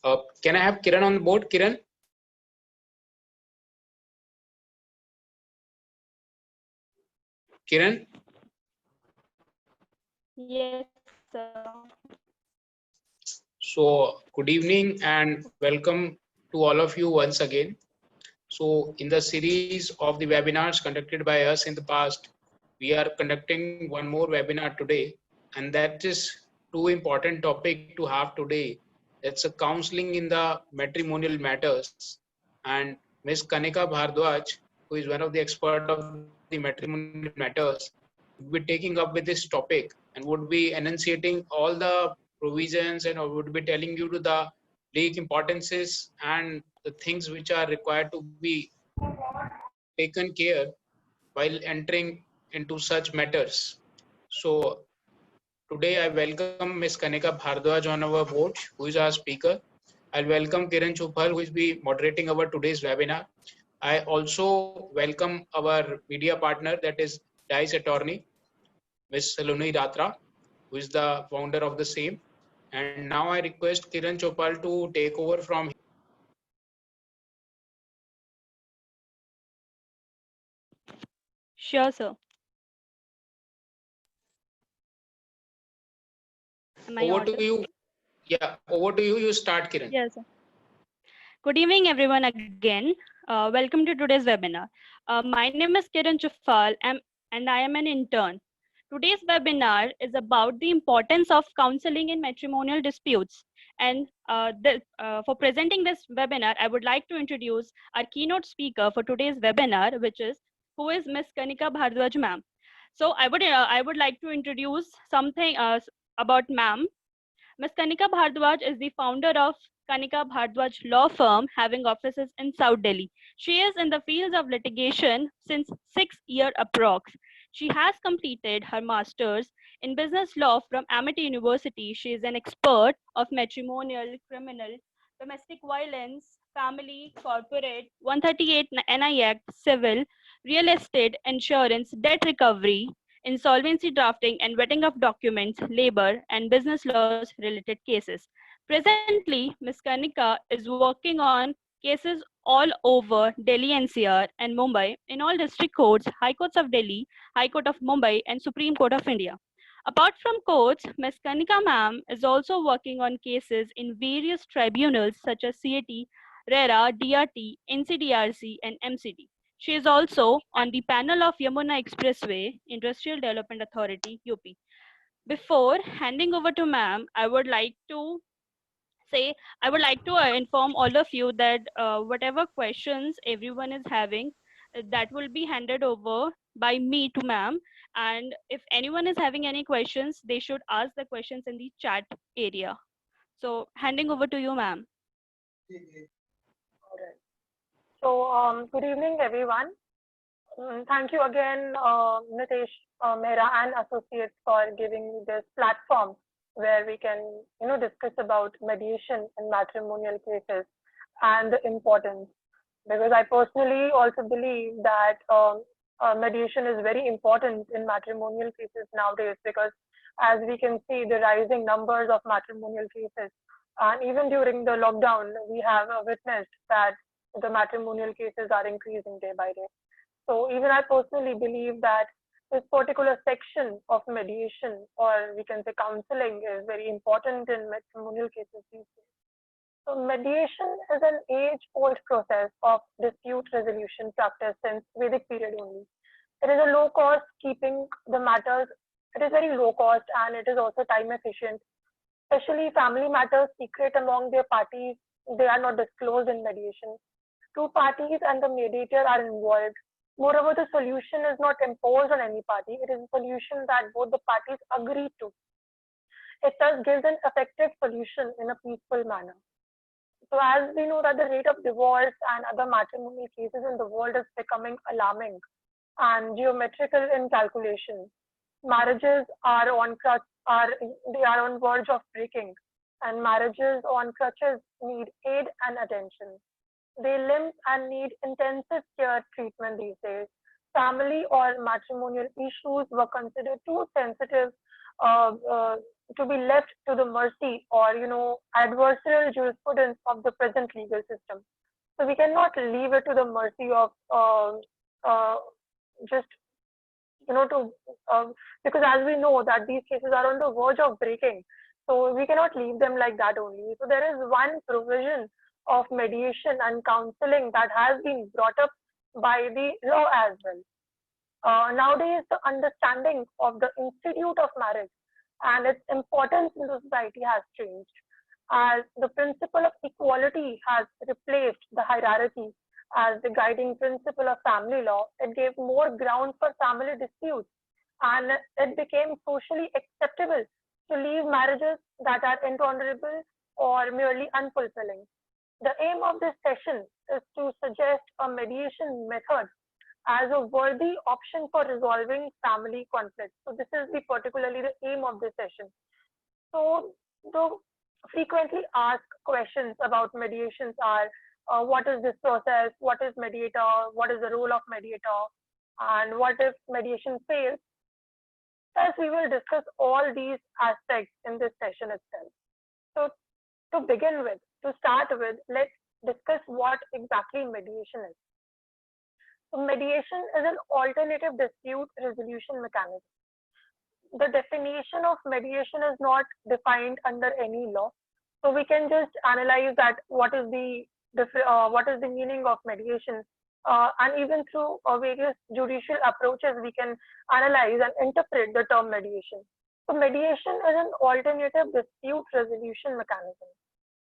Can I have Kiran on board? Kiran? Kiran? Yes, sir. So, good evening and welcome to all of you once again. So, in the series of the webinars conducted by us in the past, we are conducting one more webinar today, and that is too important topic to have today. It's a counseling in the matrimonial matters, and Ms. Kanika Bhardwaj, who is one of the expert of the matrimonial matters, would be taking up with this topic and would be enunciating all the provisions and would be telling you to the big importances and the things which are required to be taken care while entering into such matters. So today I welcome Ms. Kanika Bhardwaj on our board, who is our speaker. I'll welcome Kiran Chopal, who is be moderating our today's webinar. I also welcome our media partner, that is Dice Attorney, Ms. Saloni Ratra, who is the founder of the same. And now I request Kiran Chopal to take over from. Sure, sir. Am I Over to audible? you. Yeah, over to you. You start, Kiran. Yes, sir. Good evening, everyone, again. Welcome to today's webinar. My name is Kiran Chufal, and I am an intern. Today's webinar is about the importance of counseling in matrimonial disputes. And for presenting this webinar, I would like to introduce our keynote speaker for today's webinar, who is Ms. Kanika Bhardwaj, ma'am. So I would like to introduce something about ma'am. Ms. Kanika Bhardwaj is the founder of Kanika Bhardwaj Law Firm, having offices in South Delhi. She is in the fields of litigation since 6 years approx. She has completed her master's in business law from Amity University. She is an expert of matrimonial, criminal, domestic violence, family, corporate, 138 NI Act, civil, real estate, insurance, debt recovery, insolvency drafting and vetting of documents, labor, and business laws related cases. Presently, Ms. Kanika is working on cases all over Delhi NCR and Mumbai in all district courts, High Courts of Delhi, High Court of Mumbai, and Supreme Court of India. Apart from courts, Ms. Kanika ma'am is also working on cases in various tribunals such as CAT, RERA, DRT, NCDRC, and MCD. She is also on the panel of Yamuna Expressway Industrial Development Authority, UP. Before handing over to ma'am, I would like to inform all of you that whatever questions everyone is having, that will be handed over by me to ma'am. And if anyone is having any questions, they should ask the questions in the chat area. So handing over to you, ma'am. Good evening, everyone. Thank you again, Nitesh Mehra and Associates, for giving me this platform where we can, discuss about mediation in matrimonial cases and the importance. Because I personally also believe that mediation is very important in matrimonial cases nowadays, because as we can see the rising numbers of matrimonial cases, and even during the lockdown, we have witnessed that the matrimonial cases are increasing day by day. So even I personally believe that this particular section of mediation, or we can say counseling, is very important in matrimonial cases these days. So mediation is an age-old process of dispute resolution practice since Vedic period only. It is a low cost, keeping the matters, it is very low cost, and it is also time efficient. Especially family matters secret among their parties, they are not disclosed in mediation. Two parties and the mediator are involved. Moreover, the solution is not imposed on any party. It is a solution that both the parties agree to. It thus gives an effective solution in a peaceful manner. So as we know that the rate of divorce and other matrimonial cases in the world is becoming alarming and geometrical in calculation. Marriages are on verge of breaking, and marriages on crutches need aid and attention. They limp and need intensive care treatment these days. Family or matrimonial issues were considered too sensitive to be left to the mercy or adversarial jurisprudence of the present legal system. So we cannot leave it to the mercy of uh, just to because as we know that these cases are on the verge of breaking, so we cannot leave them like that only. So there is one provision of mediation and counseling that has been brought up by the law as well. Nowadays, the understanding of the institute of marriage and its importance in the society has changed, as the principle of equality has replaced the hierarchy as the guiding principle of family law. It gave more ground for family disputes, and it became socially acceptable to leave marriages that are intolerable or merely unfulfilling. The aim of this session is to suggest a mediation method as a worthy option for resolving family conflicts. So this is particularly the aim of this session. So the frequently asked questions about mediations are, what is this process? What is mediator? What is the role of mediator? And what if mediation fails? Thus, we will discuss all these aspects in this session itself. So to begin with, to start with, let's discuss what exactly mediation is. So mediation is an alternative dispute resolution mechanism. The definition of mediation is not defined under any law. So we can just analyze that what is the meaning of mediation, and even through various judicial approaches, we can analyze and interpret the term mediation. So mediation is an alternative dispute resolution mechanism.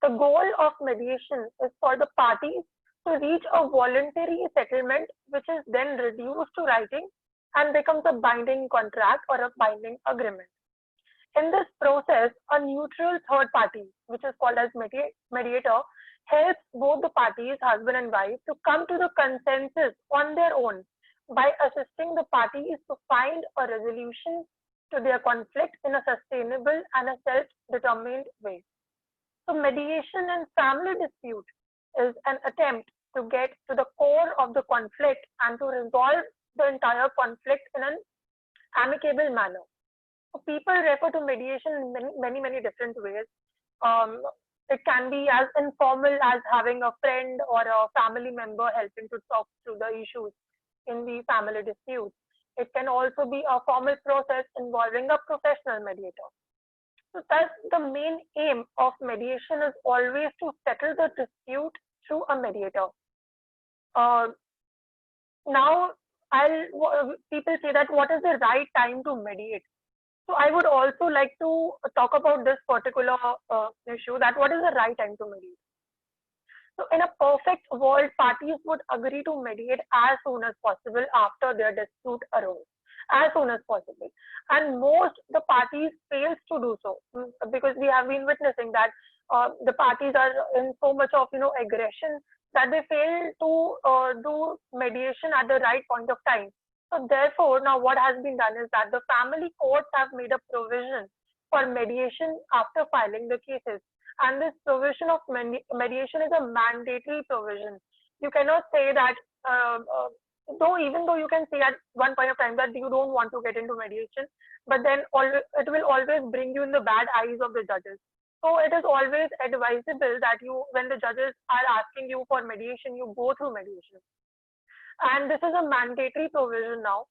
The goal of mediation is for the parties to reach a voluntary settlement, which is then reduced to writing and becomes a binding contract or a binding agreement. In this process, a neutral third party, which is called as mediator, helps both the parties, husband and wife, to come to the consensus on their own by assisting the parties to find a resolution to their conflict in a sustainable and a self-determined way. So mediation in family dispute is an attempt to get to the core of the conflict and to resolve the entire conflict in an amicable manner. So people refer to mediation in many different ways. It can be as informal as having a friend or a family member helping to talk through the issues in the family dispute. It can also be a formal process involving a professional mediator. So thus, the main aim of mediation is always to settle the dispute through a mediator. Now, people say that what is the right time to mediate? So I would also like to talk about this particular issue, that what is the right time to mediate? So in a perfect world, parties would agree to mediate as soon as possible after their dispute arose, as soon as possible. And most the parties fails to do so, because we have been witnessing that the parties are in so much of aggression that they fail to do mediation at the right point of time. So therefore, now what has been done is that the family courts have made a provision for mediation after filing the cases. And this provision of mediation is a mandatory provision. You cannot say that, even though you can say at one point of time that you don't want to get into mediation, but then it will always bring you in the bad eyes of the judges. So it is always advisable that when the judges are asking you for mediation, you go through mediation. And this is a mandatory provision now.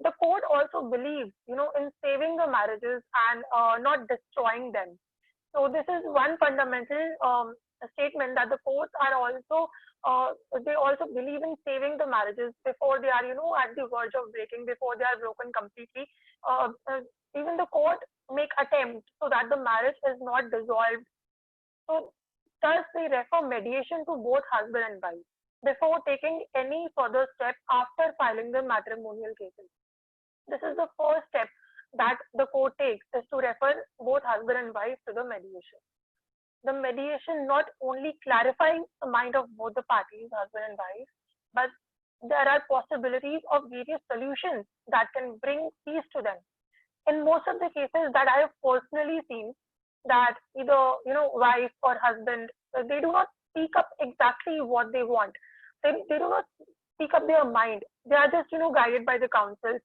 The court also believes, in saving the marriages and not destroying them. So this is one fundamental statement, that the courts are also, they also believe in saving the marriages before they are, at the verge of breaking, before they are broken completely. Even the court make attempts so that the marriage is not dissolved. So thus they refer mediation to both husband and wife before taking any further step after filing the matrimonial cases. This is the first step that the court takes, is to refer both husband and wife to the mediation. The mediation not only clarifies the mind of both the parties, husband and wife, but there are possibilities of various solutions that can bring peace to them. In most of the cases that I have personally seen, that either wife or husband, they do not speak up exactly what they want. They do not speak up their mind. They are just, guided by the councils,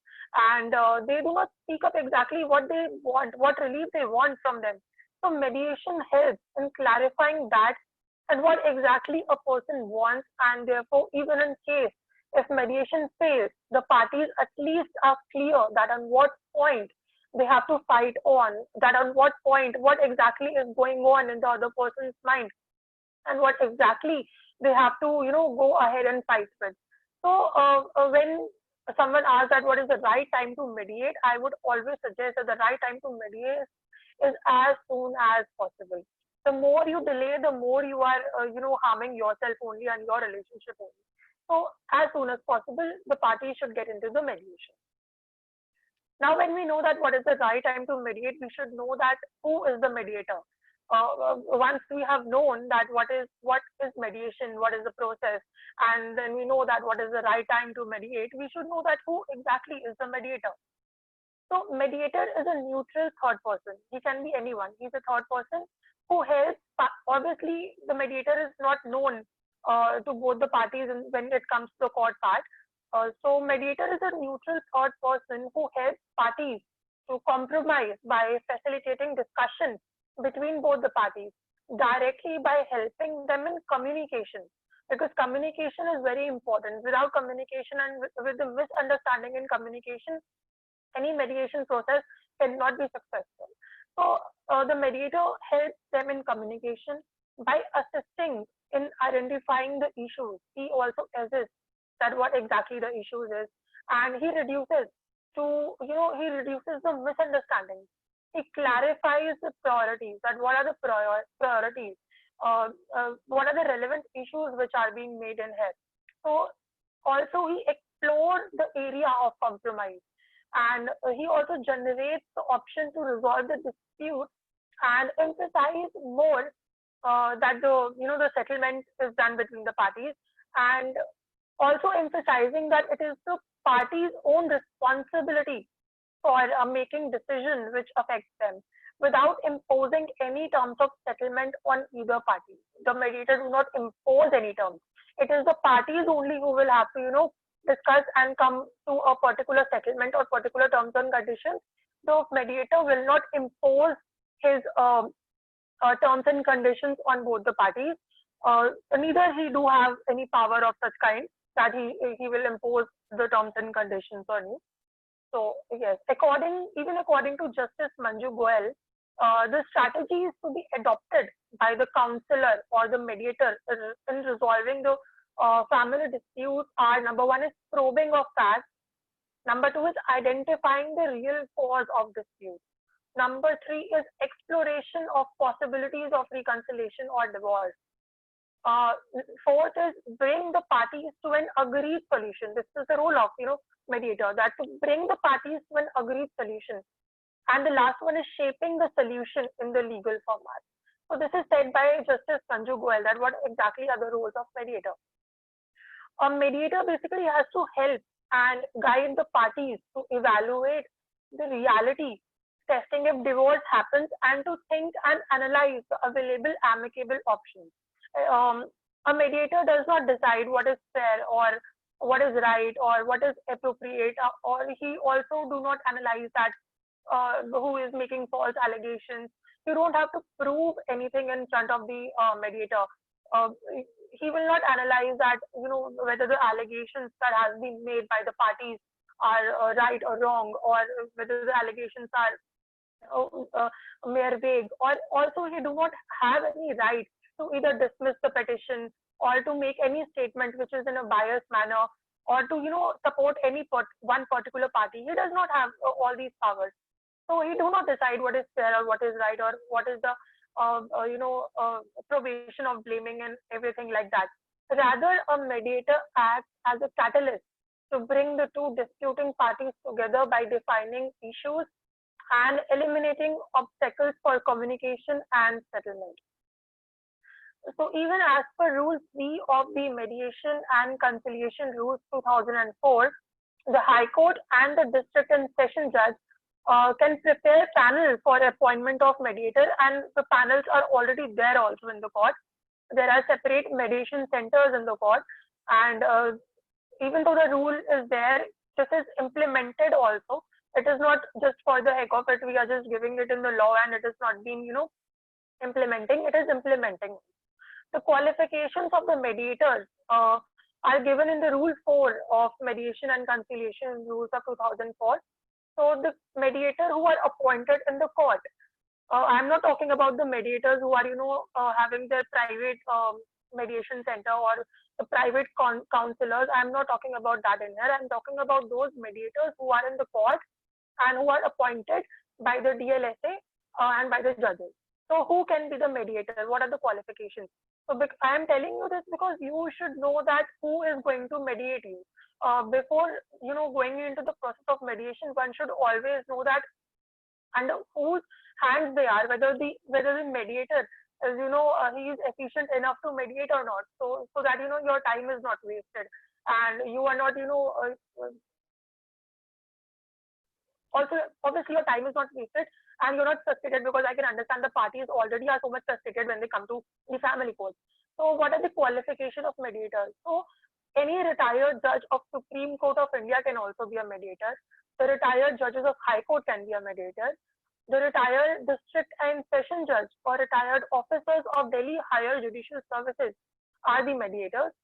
and they do not speak up exactly what they want, what relief they want from them. So mediation helps in clarifying that and what exactly a person wants, and therefore, even in case if mediation fails, the parties at least are clear that on what point they have to fight on, that on what point, what exactly is going on in the other person's mind, and what exactly they have to, go ahead and fight with. So when someone asks that what is the right time to mediate, I would always suggest that the right time to mediate is as soon as possible. The more you delay, the more you are, harming yourself only and your relationship only. So as soon as possible, the parties should get into the mediation. Now, when we know that what is the right time to mediate, we should know that who is the mediator. Once we have known that what is mediation, what is the process, and then we know that what is the right time to mediate, we should know that who exactly is the mediator. So mediator is a neutral third person. He can be anyone. He's a third person who helps. Obviously, the mediator is not known to both the parties when it comes to the court part. So mediator is a neutral third person who helps parties to compromise by facilitating discussion between both the parties directly by helping them in communication, because communication is very important. Without communication and with the misunderstanding in communication, any mediation process cannot be successful. So the mediator helps them in communication by assisting in identifying the issues. He also assists that what exactly the issues is, and he reduces the misunderstanding. He clarifies the priorities, that what are the priorities, what are the relevant issues which are being made in here. So also he explores the area of compromise, and he also generates the option to resolve the dispute and emphasize more that the settlement is done between the parties, and also emphasizing that it is the party's own responsibility for making decisions which affects them without imposing any terms of settlement on either party. The mediator do not impose any terms. It is the parties only who will have to, discuss and come to a particular settlement or particular terms and conditions. The mediator will not impose his terms and conditions on both the parties. Neither he do have any power of such kind that he will impose the terms and conditions on you. So yes, according to Justice Manju Goel, the strategies to be adopted by the counselor or the mediator in resolving the family disputes are: number one is probing of facts, number two is identifying the real cause of dispute, number three is exploration of possibilities of reconciliation or divorce. Fourth is bring the parties to an agreed solution. This is the role of mediator, that to bring the parties to an agreed solution. And the last one is shaping the solution in the legal format. So this is said by Justice Manju Goel, that what exactly are the roles of mediator. A mediator basically has to help and guide the parties to evaluate the reality, testing if divorce happens, and to think and analyze the available amicable options. A mediator does not decide what is fair or what is right or what is appropriate, or he also do not analyze that who is making false allegations. You don't have to prove anything in front of the mediator. He will not analyze that whether the allegations that has been made by the parties are right or wrong, or whether the allegations are mere vague, or also he do not have any right to either dismiss the petition or to make any statement which is in a biased manner, or to support any one particular party. He does not have all these powers. So he do not decide what is fair or what is right, or what is the probation of blaming and everything like that. Rather, a mediator acts as a catalyst to bring the two disputing parties together by defining issues and eliminating obstacles for communication and settlement. So even as per Rule 3 of the Mediation and Conciliation Rules 2004, the High Court and the District and Session Judge can prepare panel for appointment of mediator, and the panels are already there also in the court. There are separate mediation centers in the court, and even though the rule is there, this is implemented also. It is not just for the heck of it. We are just giving it in the law and it is not being, implementing. It is implementing. The qualifications of the mediators are given in the Rule 4 of Mediation and Conciliation Rules of 2004. So the mediator who are appointed in the court, I'm not talking about the mediators who are, having their private mediation center or the private counselors. I'm not talking about that in here. I'm talking about those mediators who are in the court and who are appointed by the DLSA and by the judges. So who can be the mediator? What are the qualifications? So I am telling you this because you should know that who is going to mediate you. Before going into the process of mediation, one should always know that under whose hands they are, whether the mediator is he is efficient enough to mediate or not. So that your time is not wasted and you are not also obviously your time is not wasted and you're not frustrated, because I can understand the parties already are so much frustrated when they come to the family court. So what are the qualifications of mediators? So any retired judge of Supreme Court of India can also be a mediator. The retired judges of High Court can be a mediator. The retired district and session judge or retired officers of Delhi Higher Judicial Services are the mediators.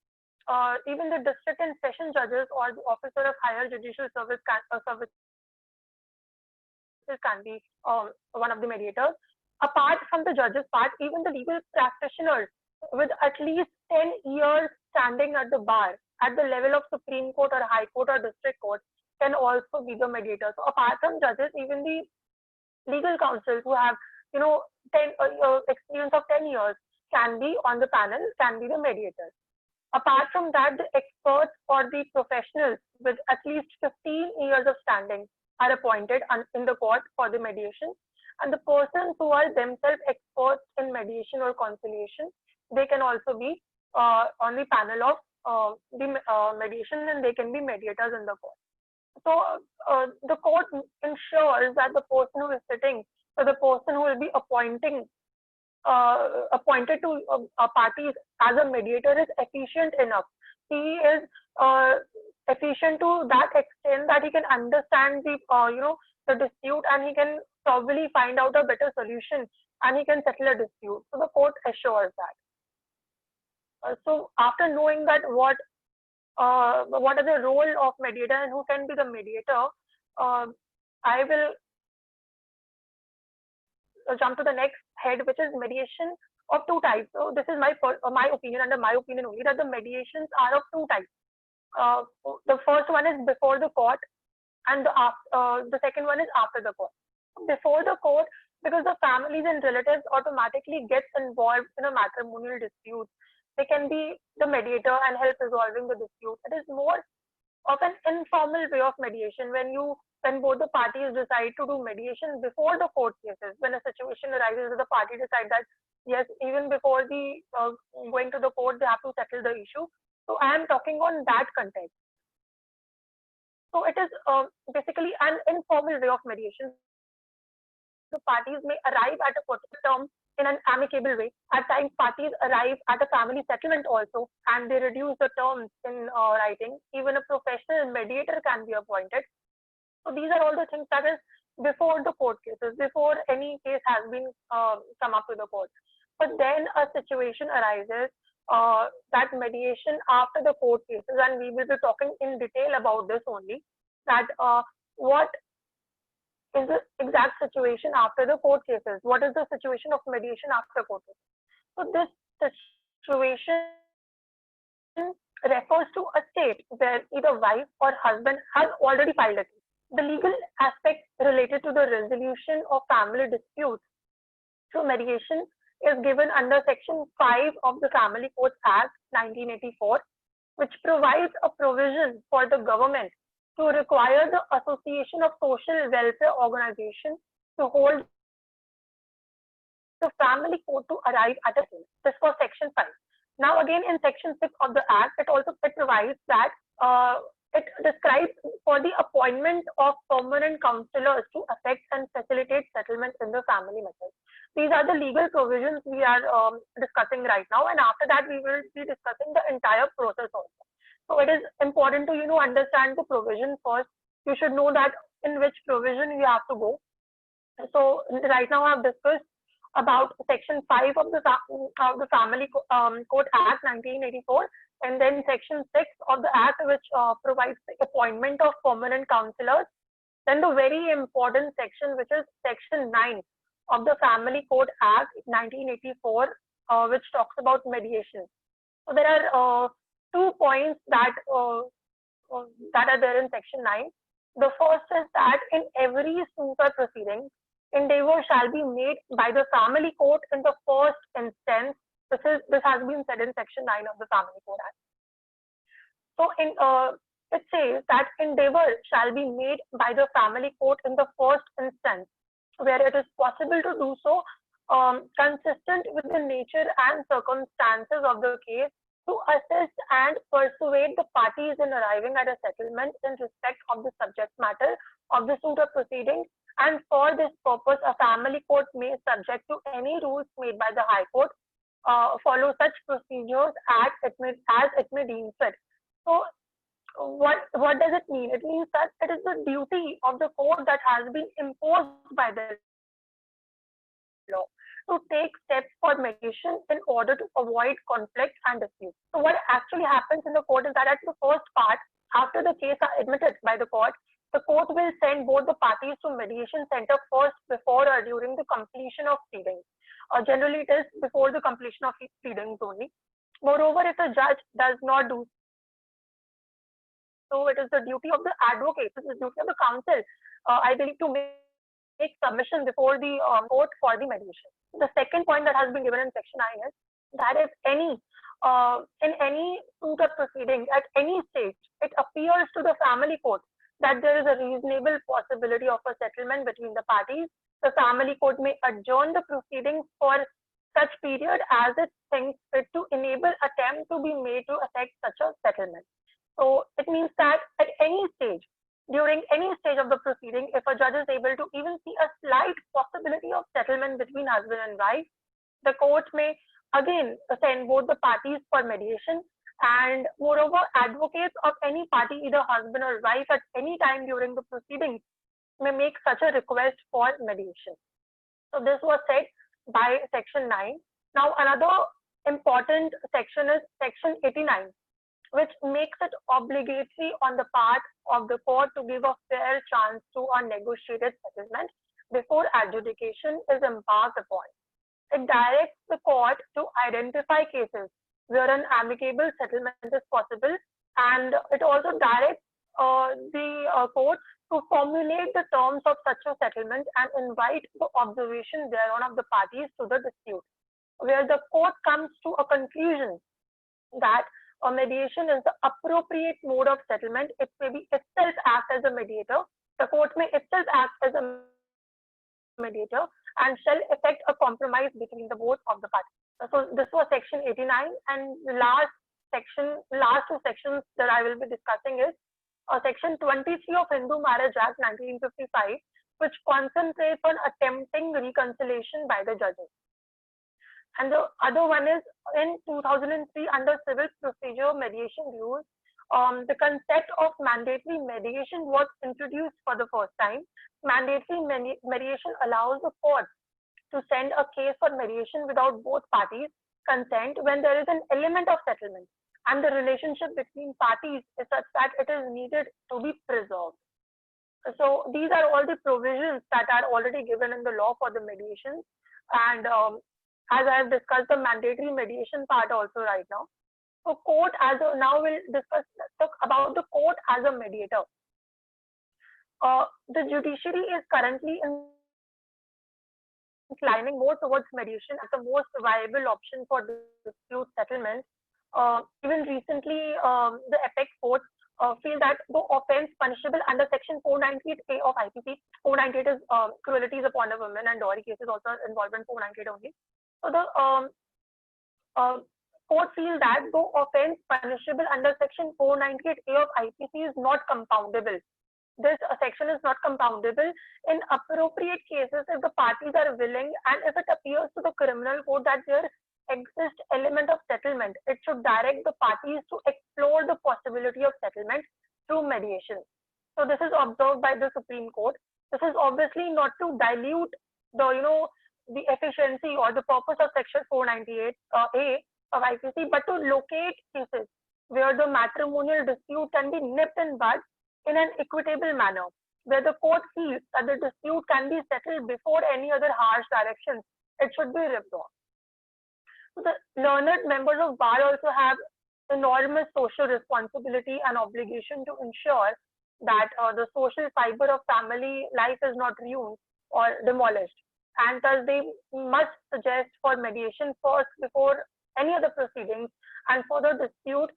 Even the district and session judges or the officer of Higher Judicial Services can be one of the mediators. Apart from the judges part, even the legal practitioners with at least 10 years standing at the bar at the level of Supreme Court or High Court or District Court can also be the mediators. So apart from judges, even the legal counsels who have experience of 10 years can be on the panel, can be the mediators. Apart from that, the experts or the professionals with at least 15 years of standing are appointed in the court for the mediation. And the persons who are themselves experts in mediation or conciliation, they can also be on the panel of the mediation, and they can be mediators in the court. So the court ensures that the person who is sitting, so the person who will be appointed to parties as a mediator is efficient enough. He is efficient to that extent that he can understand the dispute, and he can probably find out a better solution, and he can settle a dispute. So the court assures that. So after knowing that what are the role of mediator and who can be the mediator, I will jump to the next head, which is mediation of two types. So this is my opinion, under my opinion only, that the mediations are of two types. The first one is before the court, and the second one is after the court. Before the court, because the families and relatives automatically get involved in a matrimonial dispute, they can be the mediator and help resolving the dispute. It is more of an informal way of mediation when both the parties decide to do mediation before the court cases. When a situation arises, the party decide that yes, even before the going to the court, they have to settle the issue. So I am talking on that context. So it is basically an informal way of mediation. The parties may arrive at a particular term in an amicable way. At times, parties arrive at a family settlement also, and they reduce the terms in writing. Even a professional mediator can be appointed. So these are all the things that is before the court cases, before any case has been come up to the court. But then a situation arises, that mediation after the court cases, and we will be talking in detail about this only, that what is the exact situation after the court cases? What is the situation of mediation after court cases? So this situation refers to a state where either wife or husband has already filed a case. The legal aspect related to the resolution of family disputes through mediation is given under Section 5 of the Family Courts Act 1984, which provides a provision for the government to require the Association of Social Welfare Organizations to hold the family court to arrive at a case. This was Section 5. Now again in Section 6 of the Act, it provides that it describes for the appointment of permanent counselors to effect and facilitate settlements in the family matters. These are the legal provisions we are discussing right now, and after that we will be discussing the entire process also. So it is important to understand the provision first. You should know that in which provision you have to go. So right now I've discussed about Section 5 of the Family Court Act 1984, and then Section 6 of the Act, which provides the appointment of permanent counselors. Then the very important section, which is Section 9 of the Family Court Act 1984, which talks about mediation. So there are two points that are there in Section 9. The first is that in every suit or proceeding, endeavor shall be made by the family court in the first instance. This has been said in Section 9 of the Family Court Act. So it says that endeavor shall be made by the family court in the first instance, where it is possible to do so, consistent with the nature and circumstances of the case, to assist and persuade the parties in arriving at a settlement in respect of the subject matter of the suit or proceeding. And for this purpose, a family court may, subject to any rules made by the High Court, follow such procedures as it may deem fit. So what does it mean? It means that it is the duty of the court that has been imposed by the law to take steps for mediation in order to avoid conflict and dispute. So what actually happens in the court is that at the first part, after the case are admitted by the court will send both the parties to mediation center first, before or during the completion of pleadings. Generally, it is before the completion of pleadings only. Moreover, if the judge does not do so, it is the duty of the advocate, it is the duty of the counsel, I believe, to make submission before the court for the mediation. The second point that has been given in Section 9 is that if in any suit or proceeding at any stage, it appears to the family court that there is a reasonable possibility of a settlement between the parties, the family court may adjourn the proceedings for such period as it thinks fit to enable attempt to be made to effect such a settlement. So it means that at any stage, during any stage of the proceeding, if a judge is able to even see a slight possibility of settlement between husband and wife, the court may again send both the parties for mediation. And moreover, advocates of any party, either husband or wife, at any time during the proceedings may make such a request for mediation. So this was said by Section 9. Now another important section is Section 89, which makes it obligatory on the part of the court to give a fair chance to a negotiated settlement before adjudication is embarked upon. It directs the court to identify cases where an amicable settlement is possible, and it also directs the court to formulate the terms of such a settlement and invite the observation thereon of the parties to the dispute. Where the court comes to a conclusion that a mediation is the appropriate mode of settlement, it may be itself act as a mediator. The court may itself act as a mediator and shall effect a compromise between the both of the parties. So this was Section 89, and the last two sections that I will be discussing is Section 23 of Hindu Marriage Act 1955, which concentrates on attempting reconciliation by the judges. And the other one is in 2003 under Civil Procedure Mediation Rules, the concept of mandatory mediation was introduced for the first time. Mandatory mediation allows the court to send a case for mediation without both parties consent when there is an element of settlement and the relationship between parties is such that it is needed to be preserved. So these are all the provisions that are already given in the law for the mediation. And as I have discussed the mandatory mediation part also right now. So now we'll talk about the court as a mediator. The judiciary is currently inclining more towards mediation as the most viable option for dispute settlement. Even recently, the apex court feel that the offense punishable under Section 498A of IPC, 498 is cruelties upon a woman, and dowry cases also involved in 498 only. So the court feels that the offense punishable under Section 498A of IPC is not compoundable. This section is not compoundable in appropriate cases if the parties are willing and if it appears to the criminal court that there exists element of settlement. It should direct the parties to explore the possibility of settlement through mediation. So this is observed by the Supreme Court. This is obviously not to dilute the efficiency or the purpose of Section 498A of IPC, but to locate cases where the matrimonial dispute can be nipped in bud in an equitable manner, where the court feels that the dispute can be settled before any other harsh directions, it should be ripped off. So the learned members of bar also have enormous social responsibility and obligation to ensure that the social fiber of family life is not ruined or demolished. And thus they must suggest for mediation first before any other proceedings, and for the dispute,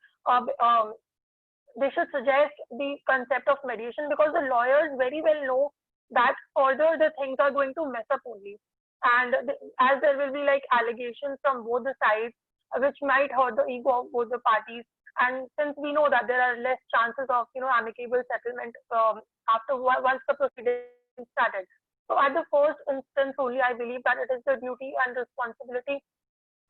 they should suggest the concept of mediation, because the lawyers very well know that further the things are going to mess up only. And as there will be like allegations from both the sides, which might hurt the ego of both the parties. And since we know that there are less chances of amicable settlement once the proceedings started. So at the first instance only, I believe that it is the duty and responsibility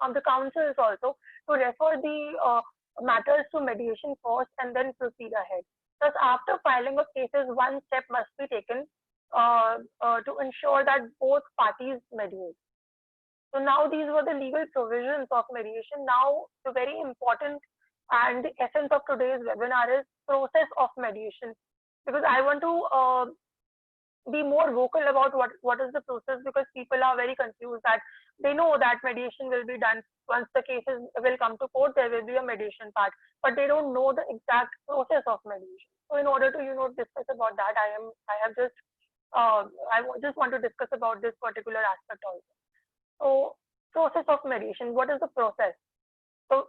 of the councils also to refer the matters to mediation first and then proceed ahead. Thus, after filing of cases, one step must be taken to ensure that both parties mediate. So now these were the legal provisions of mediation. Now the very important and the essence of today's webinar is process of mediation, because I want to be more vocal about what is the process, because people are very confused that they know that mediation will be done once the cases will come to court, there will be a mediation part, but they don't know the exact process of mediation. So in order to discuss about that, I just want to discuss about this particular aspect also. So process of mediation, what is the process? So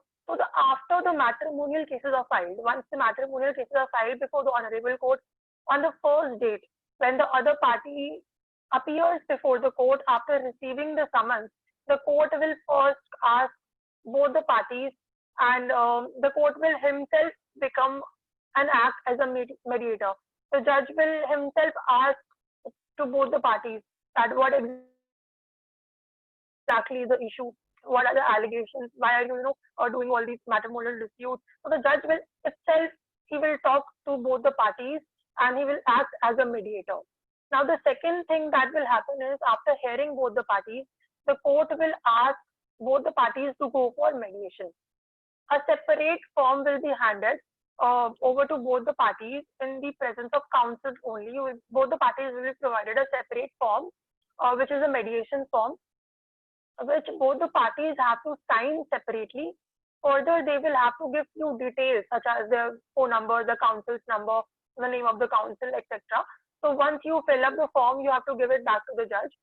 after the matrimonial cases are filed, once the matrimonial cases are filed before the honorable court, on the first date when the other party appears before the court after receiving the summons, the court will first ask both the parties, and the court will himself become and act as a mediator. The judge will himself ask to both the parties that what exactly is the issue, what are the allegations, why are you doing all these matrimonial disputes. So the judge will itself, he will talk to both the parties and he will act as a mediator. Now the second thing that will happen is, after hearing both the parties, the court will ask both the parties to go for mediation. A separate form will be handed over to both the parties in the presence of counsel only. Both the parties will be provided a separate form, which is a mediation form, which both the parties have to sign separately. Further, they will have to give few details such as their phone number, the counsel's number, the name of the counsel, etc. So once you fill up the form, you have to give it back to the judge.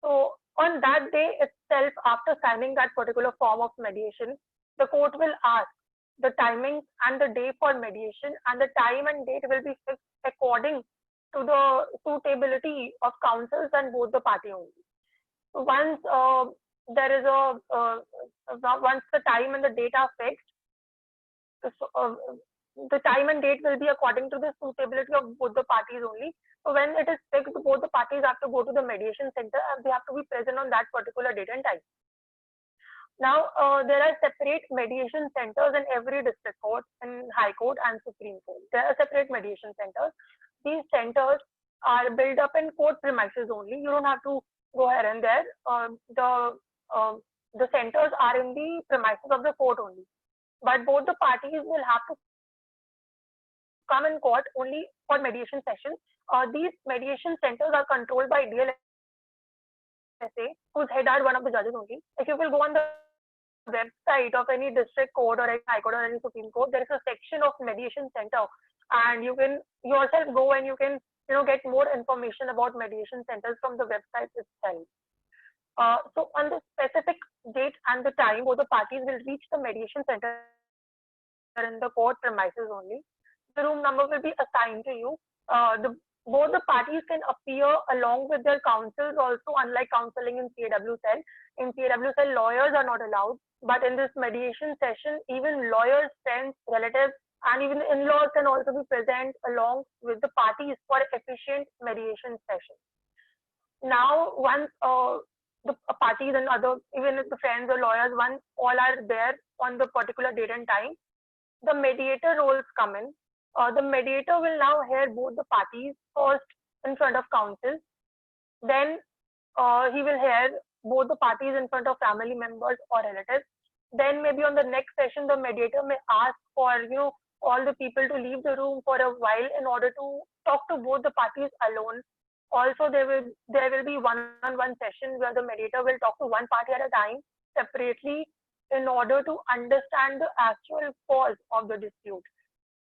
So on that day itself, after signing that particular form of mediation, the court will ask the timing and the day for mediation, and the time and date will be fixed according to the suitability of counsels and both the party only. So once there is once the time and the date are fixed, the time and date will be according to the suitability of both the parties only. So when it is fixed, both the parties have to go to the mediation center and they have to be present on that particular date and time. Now, there are separate mediation centers in every district court, in High Court and Supreme Court. There are separate mediation centers. These centers are built up in court premises only. You don't have to go here and there. The centers are in the premises of the court only. But both the parties will have to come in court only for mediation sessions. These mediation centers are controlled by DLSA, whose head are one of the judges only. If you will go on the website of any district court or any high court or any Supreme Court, there is a section of mediation center, and you can yourself go and you can get more information about mediation centers from the website itself. So on the specific date and the time, both the parties will reach the mediation center in the court premises only. The room number will be assigned to you. Both the parties can appear along with their counsels also, unlike counseling in CAW cell. In CAW cell, lawyers are not allowed. But in this mediation session, even lawyers, friends, relatives, and even in-laws can also be present along with the parties for efficient mediation session. Now, once the parties and even if the friends or lawyers, once all are there on the particular date and time, the mediator roles come in. The mediator will now hear both the parties first in front of counsel. Then he will hear both the parties in front of family members or relatives. Then maybe on the next session, the mediator may ask for all the people to leave the room for a while in order to talk to both the parties alone. Also, there will be one-on-one session where the mediator will talk to one party at a time separately in order to understand the actual cause of the dispute.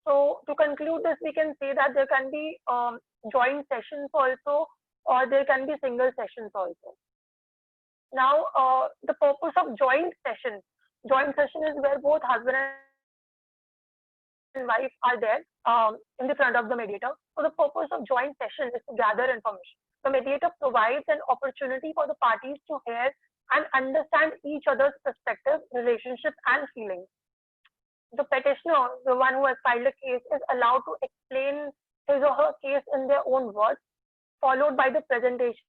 So to conclude this, we can say that there can be joint sessions also, or there can be single sessions also. Now, the purpose of joint session is where both husband and wife are there in the front of the mediator. So the purpose of joint session is to gather information. The mediator provides an opportunity for the parties to hear and understand each other's perspective, relationships, and feelings. The petitioner, the one who has filed a case, is allowed to explain his or her case in their own words, followed by the presentation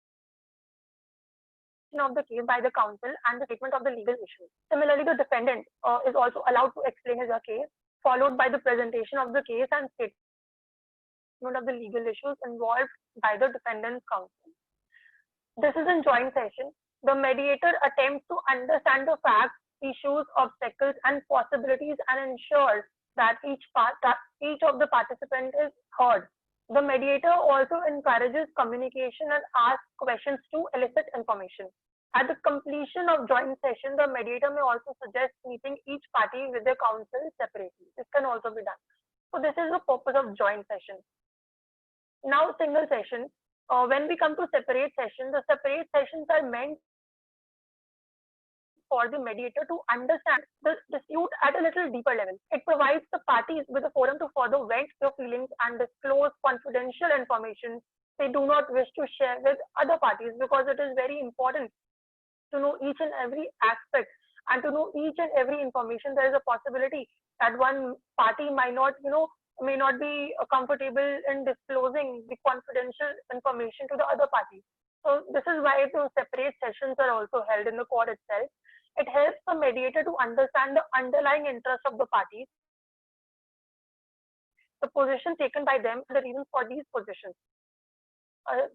of the case by the counsel and the statement of the legal issues. Similarly, the defendant is also allowed to explain his or her case, followed by the presentation of the case and statement of the legal issues involved by the defendant's counsel. This is in joint session. The mediator attempts to understand the facts, issues, obstacles, and possibilities and ensures that each of the participants is heard. The mediator also encourages communication and asks questions to elicit information. At the completion of joint session, the mediator may also suggest meeting each party with their counsel separately. This can also be done. So this is the purpose of joint session. Now, single session. When we come to separate sessions, the separate sessions are meant for the mediator to understand the dispute at a little deeper level. It provides the parties with a forum to further vent their feelings and disclose confidential information they do not wish to share with other parties, because it is very important to know each and every aspect and to know each and every information. There is a possibility that one party may not be comfortable in disclosing the confidential information to the other party. So this is why the separate sessions are also held in the court itself. It helps the mediator to understand the underlying interest of the parties, the position taken by them, the reasons for these positions.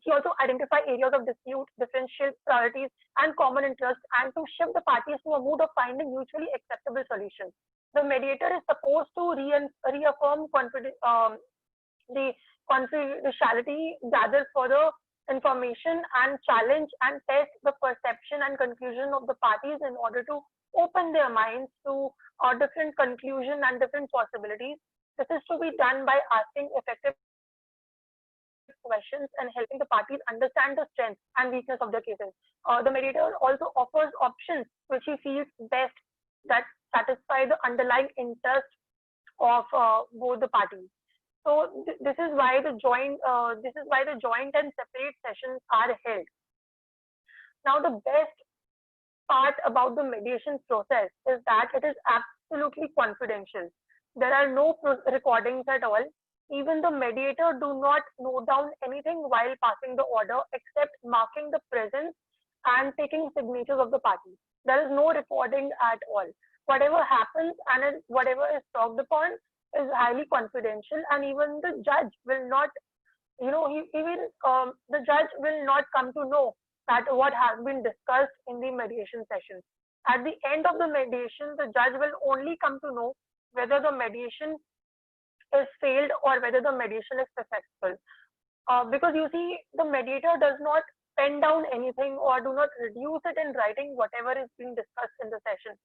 He also identifies areas of dispute, differential priorities, and common interests, and to shift the parties to a mood of finding mutually acceptable solutions. The mediator is supposed to reaffirm the confidentiality, gather further information, and challenge and test the perception and conclusion of the parties in order to open their minds to different conclusions and different possibilities. This is to be done by asking effective questions and helping the parties understand the strength and weakness of their cases. The mediator also offers options which he feels best that satisfy the underlying interest of both the parties. So this is why the joint and separate sessions are held. Now, the best part about the mediation process is that it is absolutely confidential. There are no recordings at all. Even the mediator do not note down anything while passing the order except marking the presence and taking signatures of the parties. There is no recording at all. Whatever happens and whatever is talked upon is highly confidential, and even the judge will not, the judge will not come to know that what has been discussed in the mediation session. At the end of the mediation, the judge will only come to know whether the mediation is failed or whether the mediation is successful. Because you see, the mediator does not pen down anything or do not reduce it in writing whatever is being discussed in the session.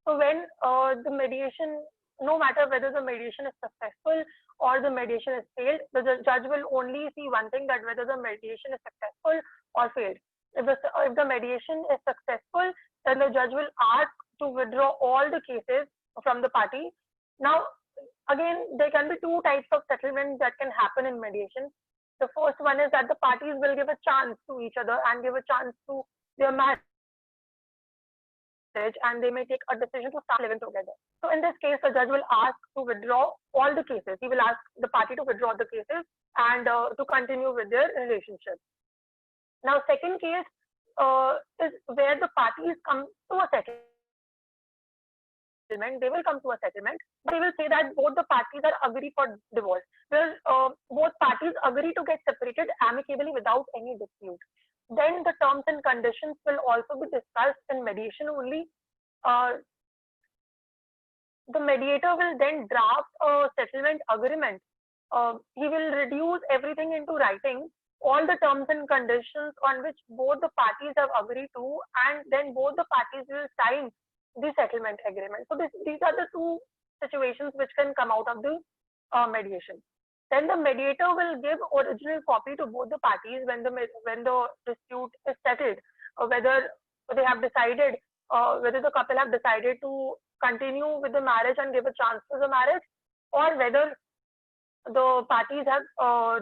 So when the mediation, no matter whether the mediation is successful or the mediation is failed, the judge will only see one thing, that whether the mediation is successful or failed. If the mediation is successful, then the judge will ask to withdraw all the cases from the party. Now, again, there can be two types of settlements that can happen in mediation. The first one is that the parties will give a chance to each other and give a chance to their marriage, and they may take a decision to start living together. So in this case, the judge will ask to withdraw all the cases. He will ask the party to withdraw the cases and to continue with their relationship. Now, second case is where the parties come to a settlement. settlement, they will come to a settlement, but they will say that both the parties are agree for divorce. Well, both parties agree to get separated amicably without any dispute. Then the terms and conditions will also be discussed in mediation only. The mediator will then draft a settlement agreement. He will reduce everything into writing, all the terms and conditions on which both the parties have agreed to, and then both the parties will sign the settlement agreement. So these are the two situations which can come out of the mediation. Then the mediator will give original copy to both the parties when the dispute is settled, whether they have decided, whether the couple have decided to continue with the marriage and give a chance to the marriage, or whether the parties have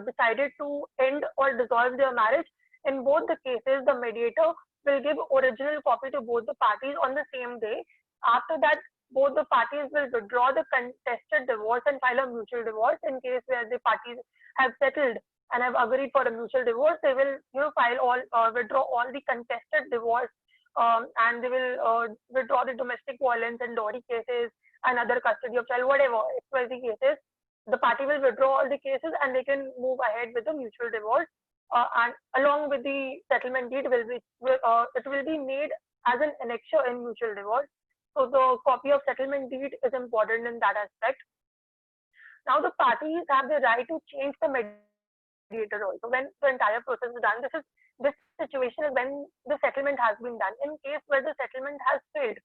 decided to end or dissolve their marriage. In both the cases, the mediator will give original copy to both the parties on the same day. After that, both the parties will withdraw the contested divorce and file a mutual divorce. In case where the parties have settled and have agreed for a mutual divorce, they will withdraw all the contested divorce, and they will withdraw the domestic violence and dowry cases and other custody of child, whatever XYZ cases. The party will withdraw all the cases and they can move ahead with the mutual divorce. And along with the settlement deed, it will be made as an annexure in mutual divorce. So the copy of settlement deed is important in that aspect. Now the parties have the right to change the mediator also when the entire process is done. This situation is when the settlement has been done. In case where the settlement has failed,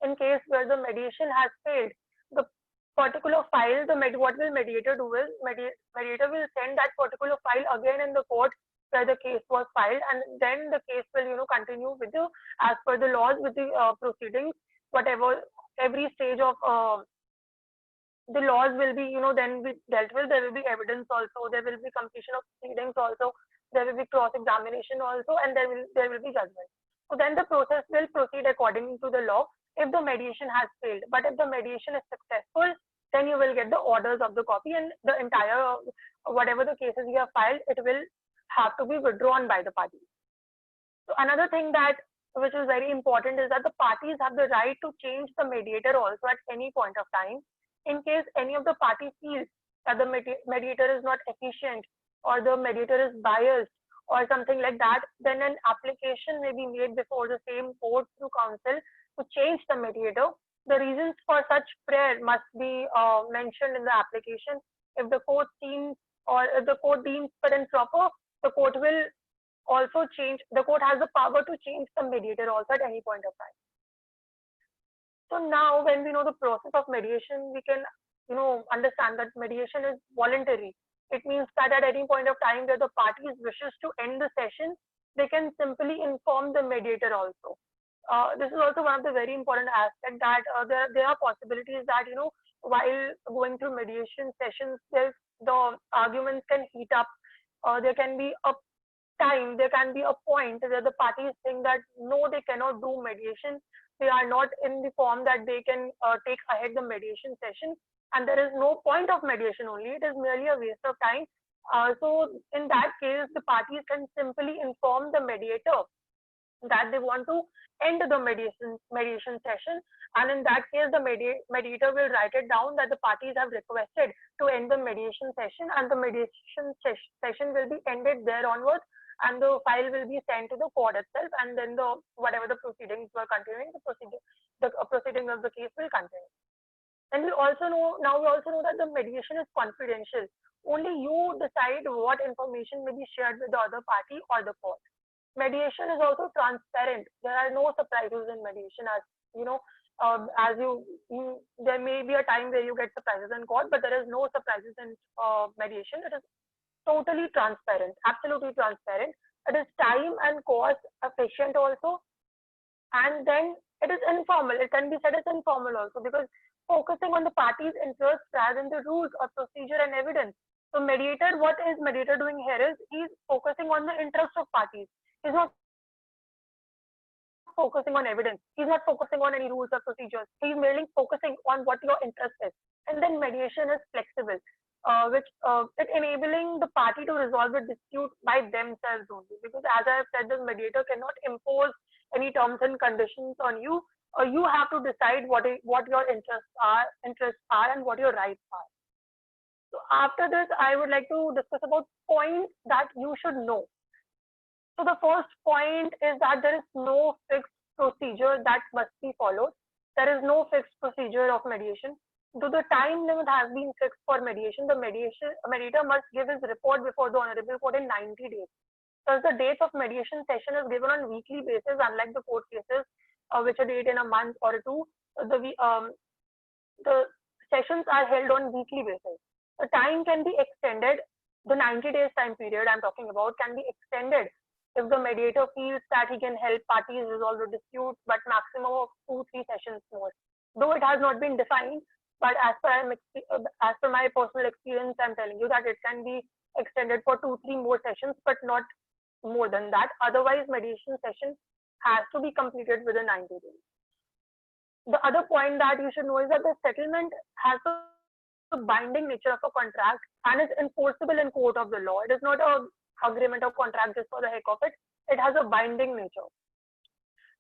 in case where the mediation has failed, the particular file, what will mediator do is mediator will send that particular file again in the court where the case was filed, and then the case will continue with the as per the laws with the proceedings. Whatever every stage of the laws will be then be dealt with. There will be evidence also, there will be completion of proceedings also, there will be cross examination also, and there will be judgment. So then the process will proceed according to the law if the mediation has failed. But if the mediation is successful, then you will get the orders of the copy, and the entire whatever the cases you have filed, it will have to be withdrawn by the parties. So another thing that which is very important is that the parties have the right to change the mediator also at any point of time. In case any of the parties feels that the mediator is not efficient, or the mediator is biased, or something like that, then an application may be made before the same court through counsel to change the mediator. The reasons for such prayer must be mentioned in the application. If the court deems fair and proper, the court will also change. The court has the power to change the mediator also at any point of time. So now, when we know the process of mediation, we can understand that mediation is voluntary. It means that at any point of time where the parties wishes to end the session, they can simply inform the mediator also. This is also one of the very important aspects that there are possibilities that while going through mediation sessions, the arguments can heat up. There can be a time, there can be a point where the parties think that no, they cannot do mediation. They are not in the form that they can take ahead the mediation session, and there is no point of mediation only. It is merely a waste of time. So in that case, the parties can simply inform the mediator that they want to end the mediation session, and in that case, the mediator will write it down that the parties have requested to end the mediation session, and the mediation session will be ended there onwards, and the file will be sent to the court itself, and then whatever the proceedings were continuing, the proceeding of the case will continue. And we also know that the mediation is confidential. Only you decide what information may be shared with the other party or the court. Mediation is also transparent. There are no surprises in mediation, as there may be a time where you get surprises in court, but there is no surprises in mediation. It is totally transparent, absolutely transparent. It is time and cost efficient also, and then it is informal. It can be said as informal also, because focusing on the parties' interests rather than the rules or procedure and evidence. So mediator, what is mediator doing here is he's focusing on the interest of parties. He's not focusing on evidence. He's not focusing on any rules or procedures. He's merely focusing on what your interest is. And then mediation is flexible, which it enabling the party to resolve the dispute by themselves only. Because as I have said, the mediator cannot impose any terms and conditions on you. you have to decide what your interests are and what your rights are. So after this, I would like to discuss about points that you should know. So the first point is that there is no fixed procedure that must be followed. There is no fixed procedure of mediation. Though the time limit has been fixed for mediation, the mediator must give his report before the Honorable Court in 90 days. Thus, the dates of mediation session is given on weekly basis, unlike the court cases, which are date in a month or two. The sessions are held on weekly basis. The time can be extended. The 90 days time period I'm talking about can be extended if the mediator feels that he can help parties resolve the dispute, but maximum of 2-3 sessions more. Though it has not been defined, but as per my personal experience, I'm telling you that it can be extended for 2-3 more sessions, but not more than that. Otherwise, mediation session has to be completed within 90 days. The other point that you should know is that the settlement has the binding nature of a contract and is enforceable in court of the law. It is not a agreement or contract just for the heck of it. It has a binding nature.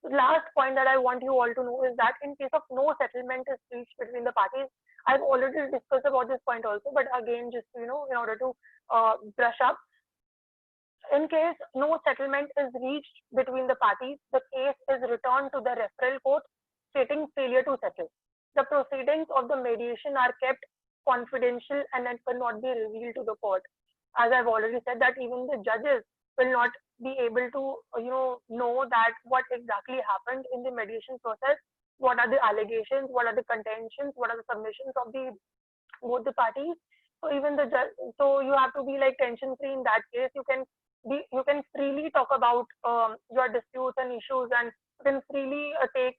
The last point that I want you all to know is that in case of no settlement is reached between the parties, I've already discussed about this point also, but again, just in order to brush up, in case no settlement is reached between the parties, the case is returned to the referral court stating failure to settle. The proceedings of the mediation are kept confidential and it cannot be revealed to the court. As I've already said, that even the judges will not be able to know that what exactly happened in the mediation process, what are the allegations, what are the contentions, what are the submissions of both the parties. So even the judge, so you have to be like tension free in that case. You can freely talk about your disputes and issues, and you can freely take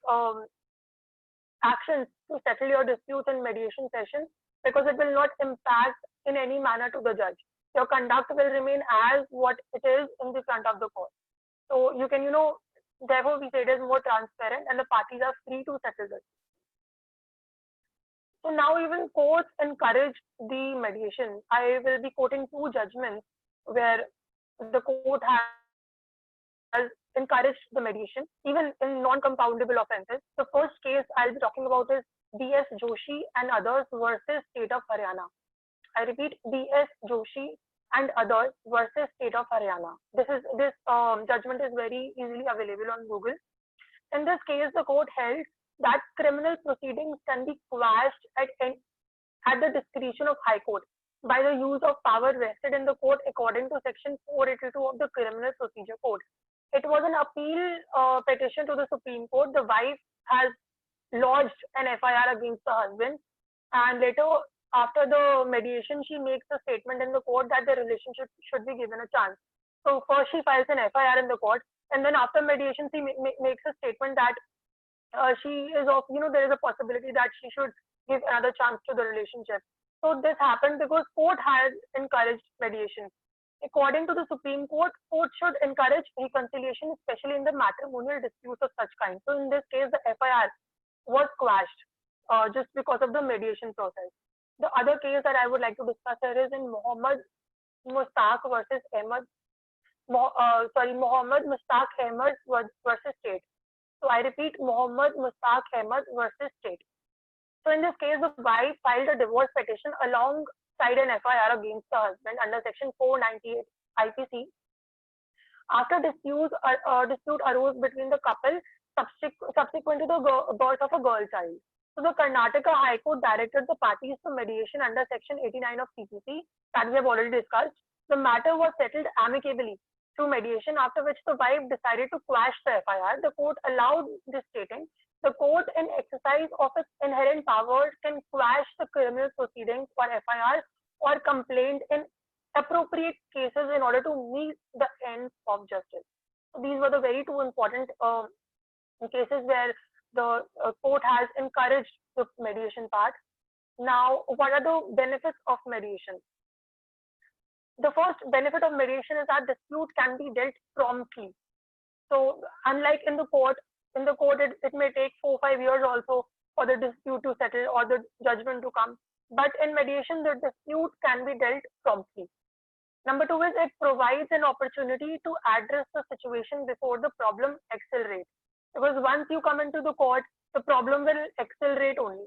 actions to settle your disputes in mediation sessions, because it will not impact in any manner to the judge. Your conduct will remain as what it is in the front of the court. So you can, therefore we say it is more transparent and the parties are free to settle this. So now even courts encourage the mediation. I will be quoting 2 judgments where the court has encouraged the mediation, even in non-compoundable offences. The first case I'll be talking about is B.S. Joshi and others versus State of Haryana. I repeat, B.S. Joshi and others versus State of Haryana. This judgment is very easily available on Google. In this case, the court held that criminal proceedings can be quashed at the discretion of High Court by the use of power vested in the court according to Section 482 of the Criminal Procedure Code. It was an appeal petition to the Supreme Court. The wife has lodged an FIR against the husband, and later, after the mediation, she makes a statement in the court that the relationship should be given a chance. So first she files an FIR in the court, and then after mediation, she makes a statement that she is of, there is a possibility that she should give another chance to the relationship. So this happened because court has encouraged mediation. According to the Supreme Court, court should encourage reconciliation, especially in the matrimonial disputes of such kind. So in this case, the FIR was quashed just because of the mediation process. The other case that I would like to discuss here is in Mohammed Mustaq versus Mohammed Mustaq Ahmed versus State. So I repeat, Mohammed Mustaq Ahmed versus State. So in this case, the wife filed a divorce petition alongside an FIR against the husband under Section 498 IPC. After dispute arose between the couple subsequent to the birth of a girl child. So the Karnataka High Court directed the parties to mediation under Section 89 of CPC that we have already discussed. The matter was settled amicably through mediation, after which the wife decided to quash the FIR. The court allowed this, stating the court, in exercise of its inherent powers, can quash the criminal proceedings or FIR or complaint in appropriate cases in order to meet the ends of justice. So these were the very 2 important cases where the court has encouraged the mediation part. Now, what are the benefits of mediation? The first benefit of mediation is that dispute can be dealt promptly. So unlike in the court, it may take 4-5 years also for the dispute to settle or the judgment to come. But in mediation, the dispute can be dealt promptly. Number 2 is it provides an opportunity to address the situation before the problem accelerates. Because once you come into the court, the problem will accelerate only.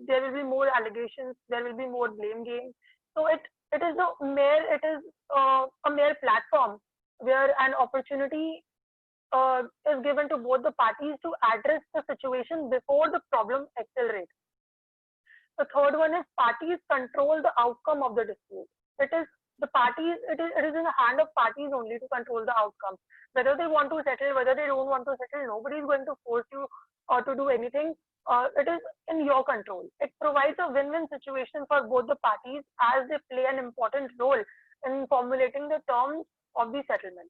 There will be more allegations, there will be more blame game. So it is a mere platform where an opportunity is given to both the parties to address the situation before the problem accelerates. The third one is parties control the outcome of the dispute. It is the parties. It is in the hand of parties only to control the outcome. Whether they want to settle, whether they don't want to settle, nobody is going to force you to do anything. It is in your control. It provides a win-win situation for both the parties as they play an important role in formulating the terms of the settlement.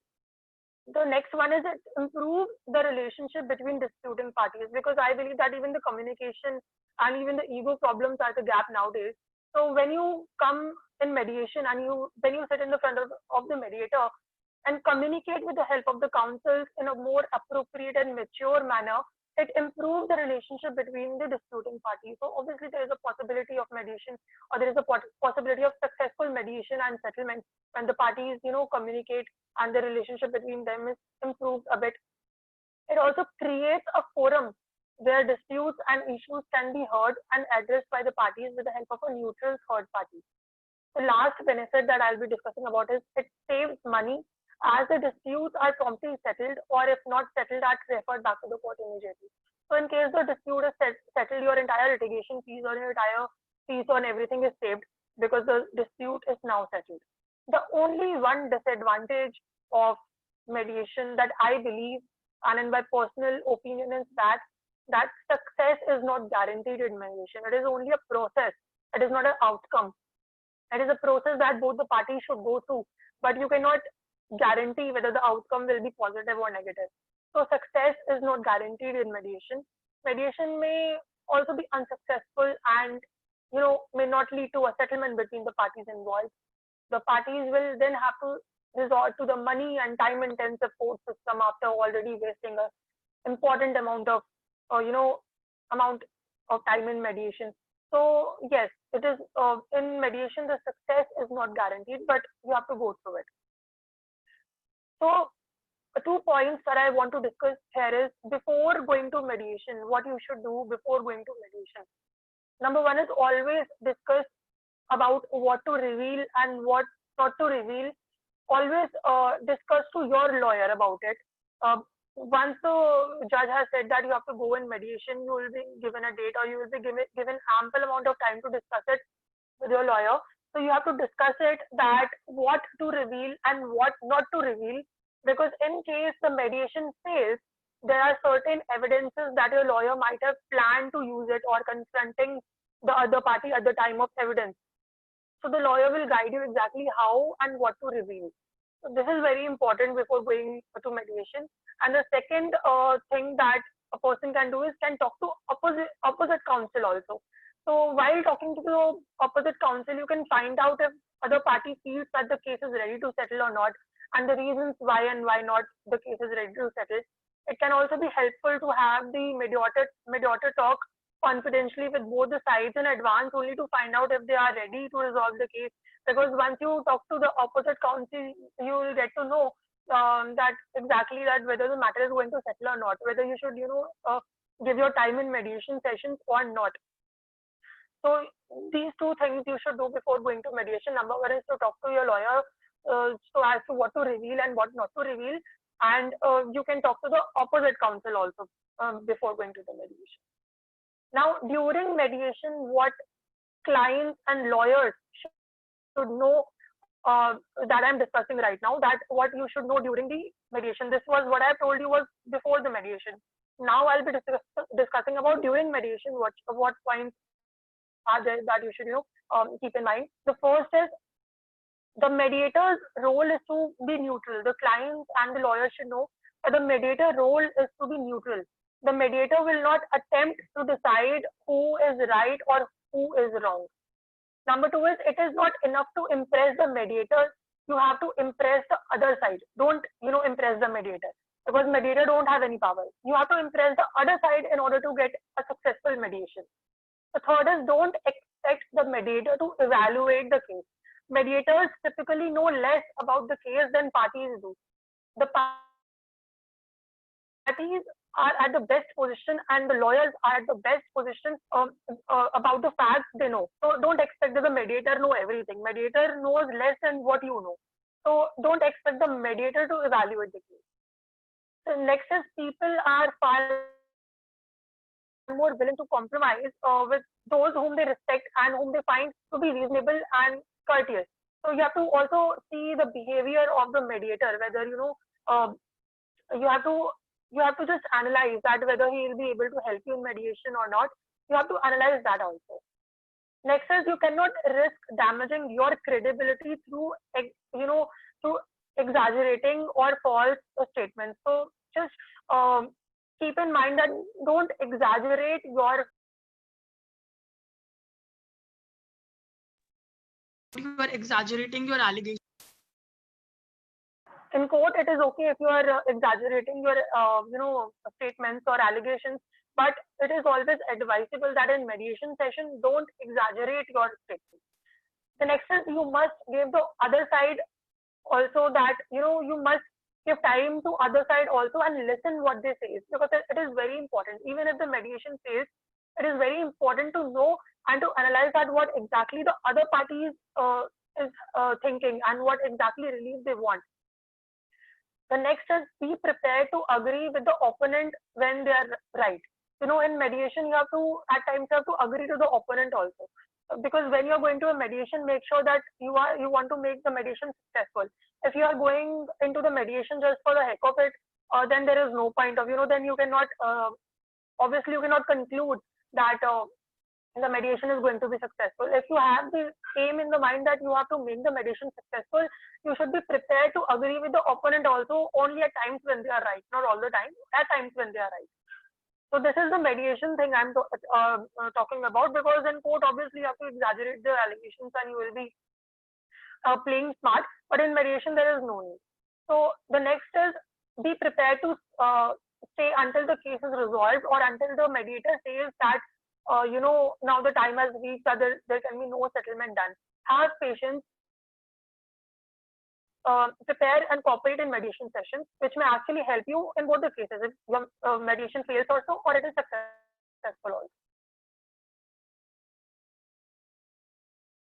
The next one is it improves the relationship between disputing parties, because I believe that even the communication and even the ego problems are the gap nowadays. So when you come in mediation and when you sit in the front of the mediator and communicate with the help of the counsels in a more appropriate and mature manner, it improves the relationship between the disputing parties. So obviously there is a possibility of mediation, or there is a possibility of successful mediation and settlement when the parties, communicate and the relationship between them is improved a bit. It also creates a forum where disputes and issues can be heard and addressed by the parties with the help of a neutral third party. The last benefit that I'll be discussing about is it saves money, as the disputes are promptly settled, or if not settled, are referred back to the court immediately. So in case the dispute is settled, your entire litigation fees or your entire fees on everything is saved because the dispute is now settled. The only one disadvantage of mediation that I believe, and in my personal opinion, is that success is not guaranteed in mediation. It is only a process. It is not an outcome. It is a process that both the parties should go through, but you cannot guarantee whether the outcome will be positive or negative. So success is not guaranteed in mediation. Mediation may also be unsuccessful and may not lead to a settlement between the parties involved. The parties will then have to resort to the money and time intensive court system after already wasting an important amount of time in mediation. So yes, it is in mediation the success is not guaranteed, but you have to go through it. So 2 points that I want to discuss here is, before going to mediation, what you should do before going to mediation. Number one is always discuss about what to reveal and what not to reveal. Always discuss to your lawyer about it. Once the judge has said that you have to go in mediation, you will be given a date, or you will be given ample amount of time to discuss it with your lawyer. So you have to discuss it, that what to reveal and what not to reveal, because in case the mediation fails, there are certain evidences that your lawyer might have planned to use it or confronting the other party at the time of evidence. So the lawyer will guide you exactly how and what to reveal. So this is very important before going to mediation. And the second thing that a person can do is can talk to opposite counsel also. So while talking to the opposite counsel, you can find out if other party feels that the case is ready to settle or not, and the reasons why and why not the case is ready to settle. It can also be helpful to have the mediator talk confidentially with both the sides in advance, only to find out if they are ready to resolve the case. Because once you talk to the opposite counsel, you will get to know that exactly that whether the matter is going to settle or not, whether you should give your time in mediation sessions or not. So these 2 things you should do before going to mediation. Number one is to talk to your lawyer so as to what to reveal and what not to reveal, and you can talk to the opposite counsel also before going to the mediation. Now, during mediation, what clients and lawyers should know that I'm discussing right now, that what you should know during the mediation. This was what I told you was before the mediation. Now I'll be discussing about during mediation, what points are there that you should keep in mind. The first is, the mediator's role is to be neutral. The clients and the lawyers should know that the mediator role is to be neutral. The mediator will not attempt to decide who is right or who is wrong. Number 2 is, it is not enough to impress the mediator. You have to impress the other side. Don't impress the mediator, because mediator don't have any power. You have to impress the other side in order to get a successful mediation. The third is, don't expect the mediator to evaluate the case. Mediators typically know less about the case than parties do. The parties are at the best position and the lawyers are at the best position about the facts they know. So don't expect that the mediator know everything. Mediator knows less than what you know. So don't expect the mediator to evaluate the case. So next is people are far more willing to compromise with those whom they respect and whom they find to be reasonable and courteous. So you have to also see the behavior of the mediator, whether you have to you have to just analyze that whether he will be able to help you in mediation or not. You have to analyze that also. Next is you cannot risk damaging your credibility through through exaggerating or false statements. So just keep in mind that don't exaggerate your You are exaggerating your allegation. in court. It is okay if you are exaggerating your statements or allegations, but it is always advisable that in mediation session don't exaggerate your statements. The next is you must give the other side also that you must give time to other side also and listen what they say, because it is very important. Even if the mediation fails, it is very important to know and to analyze that what exactly the other party is thinking and what exactly relief they want. The next is be prepared to agree with the opponent when they are right. In mediation, you have to at times you have to agree to the opponent also, because when you are going to a mediation, make sure that you want to make the mediation successful. If you are going into the mediation just for the heck of it, then there is no point of then you cannot obviously you cannot conclude that the mediation is going to be successful. If you have the aim in the mind that you have to make the mediation successful, you should be prepared to agree with the opponent also, only at times when they are right, not all the time, at times when they are right. So this is the mediation thing I'm talking about, because in court, obviously, you have to exaggerate the allegations and you will be playing smart, but in mediation, there is no need. So the next is be prepared to stay until the case is resolved or until the mediator says that, now the time has reached that there can be no settlement done. Have patience, prepare and cooperate in mediation sessions, which may actually help you in both the cases, if mediation fails also or it is successful also.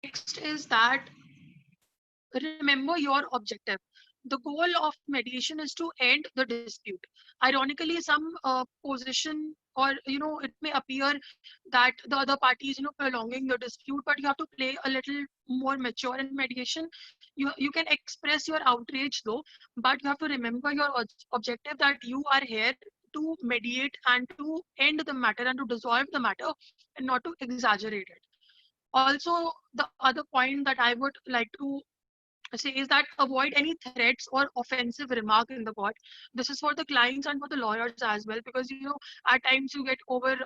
Next is that remember your objective. The goal of mediation is to end the dispute. Ironically, some position, or it may appear that the other party is prolonging the dispute, but you have to play a little more mature in mediation. You can express your outrage though, but you have to remember your objective, that you are here to mediate and to end the matter and to dissolve the matter and not to exaggerate it. Also, the other point that I would like to say is that avoid any threats or offensive remark in the court. This is for the clients and for the lawyers as well, because at times you get over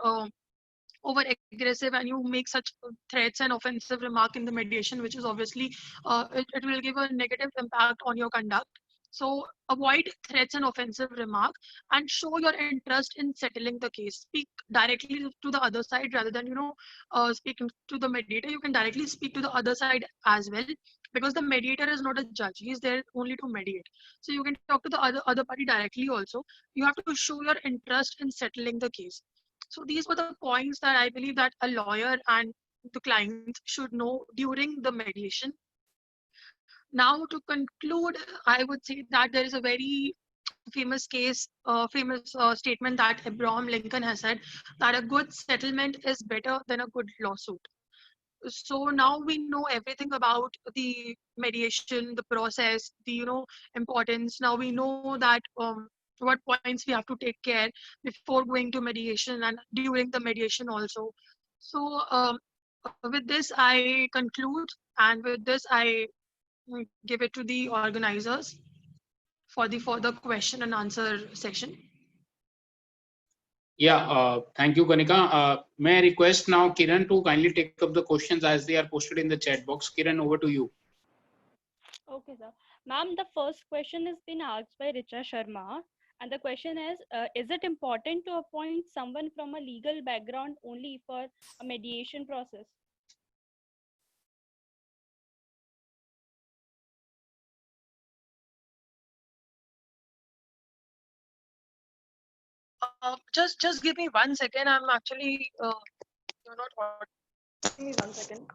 aggressive and you make such threats and offensive remark in the mediation, which is obviously it will give a negative impact on your conduct. So avoid threats and offensive remark and show your interest in settling the case. Speak directly to the other side rather than speaking to the mediator. You can directly speak to the other side as well, because the mediator is not a judge. He is there only to mediate. So you can talk to the other party directly also. You have to show your interest in settling the case. So these were the points that I believe that a lawyer and the client should know during the mediation. Now, to conclude, I would say that there is a very famous statement that Abraham Lincoln has said, that a good settlement is better than a good lawsuit. So now we know everything about the mediation, the process, the importance. Now we know that what points we have to take care before going to mediation and during the mediation also. So with this I conclude, and with this I give it to the organizers for the further question and answer section. Yeah, thank you, Kanika. May I request now Kiran to kindly take up the questions as they are posted in the chat box. Kiran, over to you. Okay, sir. Ma'am, the first question has been asked by Richa Sharma. And the question is it important to appoint someone from a legal background only for a mediation process? Just give me 1 second. I'm actually you're not audible. Give me 1 second.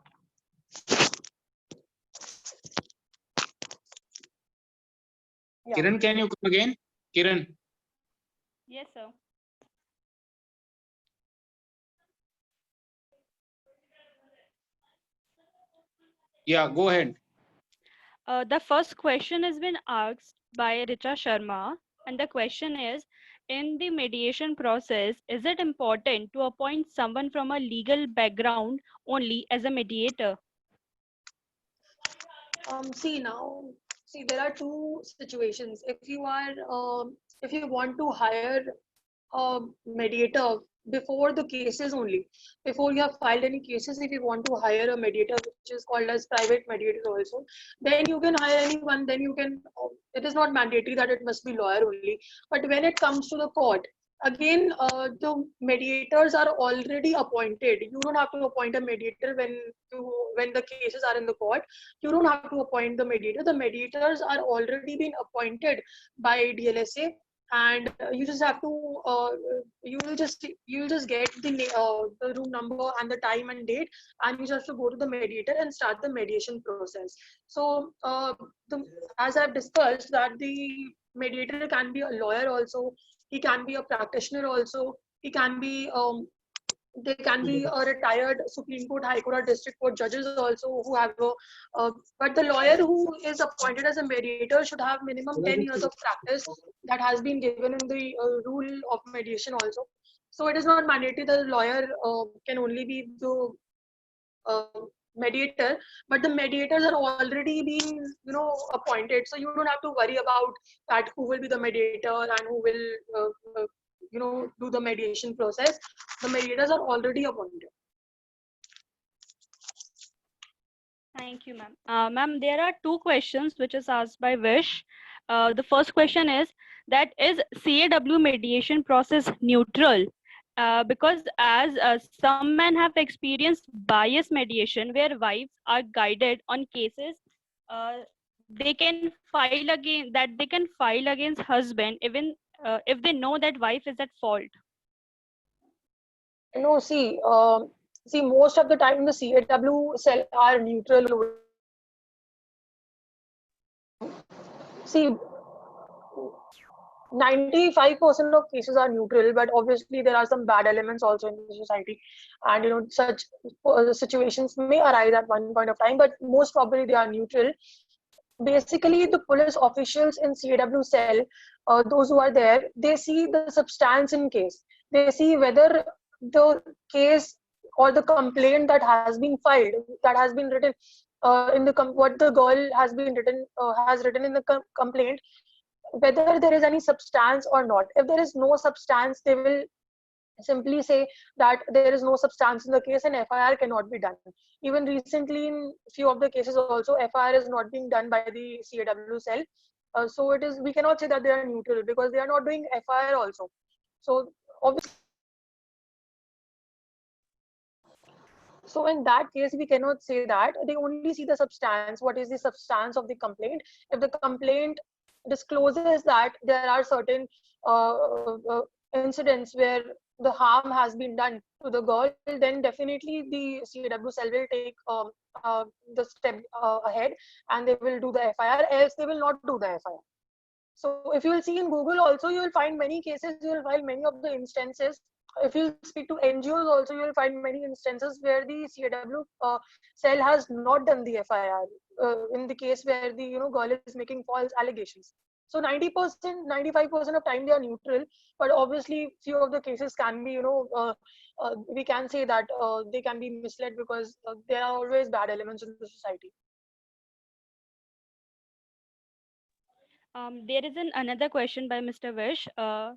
Yeah. Kiran, can you come again? Kiran. Yes, sir. Yeah, go ahead. The first question has been asked by Richa Sharma, and the question is, in the mediation process, is it important to appoint someone from a legal background only as a mediator? See, there are two situations. If you want to hire a mediator before the cases only, before you have filed any cases, if you want to hire a mediator, which is called as private mediator also, then you can hire anyone. Then you can. It is not mandatory that it must be lawyer only. But when it comes to the court, again, the mediators are already appointed. You don't have to appoint a mediator when the cases are in the court. You don't have to appoint the mediator. The mediators are already been appointed by DLSA, and you just have to you'll just get the room number and the time and date, and you just have to go to the mediator and start the mediation process. So as I've discussed, that the mediator can be a lawyer also, he can be a practitioner also, he can be they can be a retired Supreme Court, High Court, or District Court judges also who have but the lawyer who is appointed as a mediator should have minimum 10 years of practice that has been given in the rule of mediation also. So it is not mandatory that a lawyer can only be the uh, mediator, but the mediators are already being appointed, so you don't have to worry about that who will be the mediator and who will do the mediation process. The mediators are already appointed. Thank you, ma'am. Ma'am, there are two questions which is asked by Vish. The first question is that is CAW mediation process neutral? Because as some men have experienced bias mediation where wives are guided on cases, uh, they can file against husband even if they know that wife is at fault. No, see, most of the time the CAW cell are neutral. See, 95% of cases are neutral, but obviously there are some bad elements also in the society, and such situations may arise at one point of time, but most probably they are neutral. Basically, the police officials in CAW cell, those who are there, they see the substance in case. They see whether the case or the complaint that has been filed, that has been written in the what the girl has written in the complaint, whether there is any substance or not. If there is no substance, they will simply say that there is no substance in the case and FIR cannot be done. Even recently, in few of the cases also, FIR is not being done by the CAW cell. So we cannot say that they are neutral because they are not doing FIR also. So obviously, so in that case, we cannot say that. They only see the substance. What is the substance of the complaint? If the complaint discloses that there are certain incidents where the harm has been done to the girl, then definitely the CAW cell will take the step ahead and they will do the FIR, else they will not do the FIR. So if you will see in Google also, you will find many cases, you will find many of the instances. If you speak to NGOs also, you will find many instances where the CAW cell has not done the FIR in the case where the girl is making false allegations. So 90%, 95% of time they are neutral, but obviously few of the cases can be, we can say that they can be misled because there are always bad elements in the society. There is another question by Mr. Vish,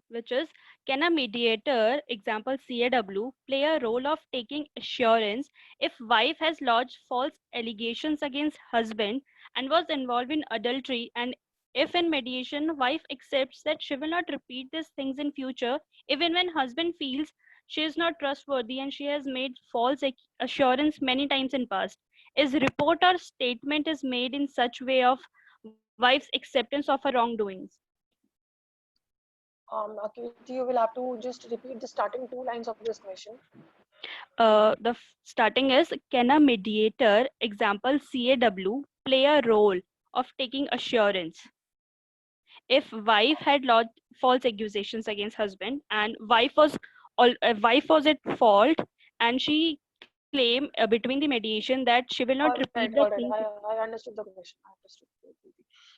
which is, can a mediator, example CAW, play a role of taking assurance if wife has lodged false allegations against husband and was involved in adultery, and if in mediation wife accepts that she will not repeat these things in future, even when husband feels she is not trustworthy and she has made false assurance many times in past, is report or statement is made in such way of wife's acceptance of her wrongdoings? Akiti, you will have to just repeat the starting 2 lines of this question. Starting is, can a mediator, example CAW, play a role of taking assurance if wife had lodged false accusations against husband and wife was at fault and she claimed between the mediation that she will not repeat the All right. same. I understood the question. I understood.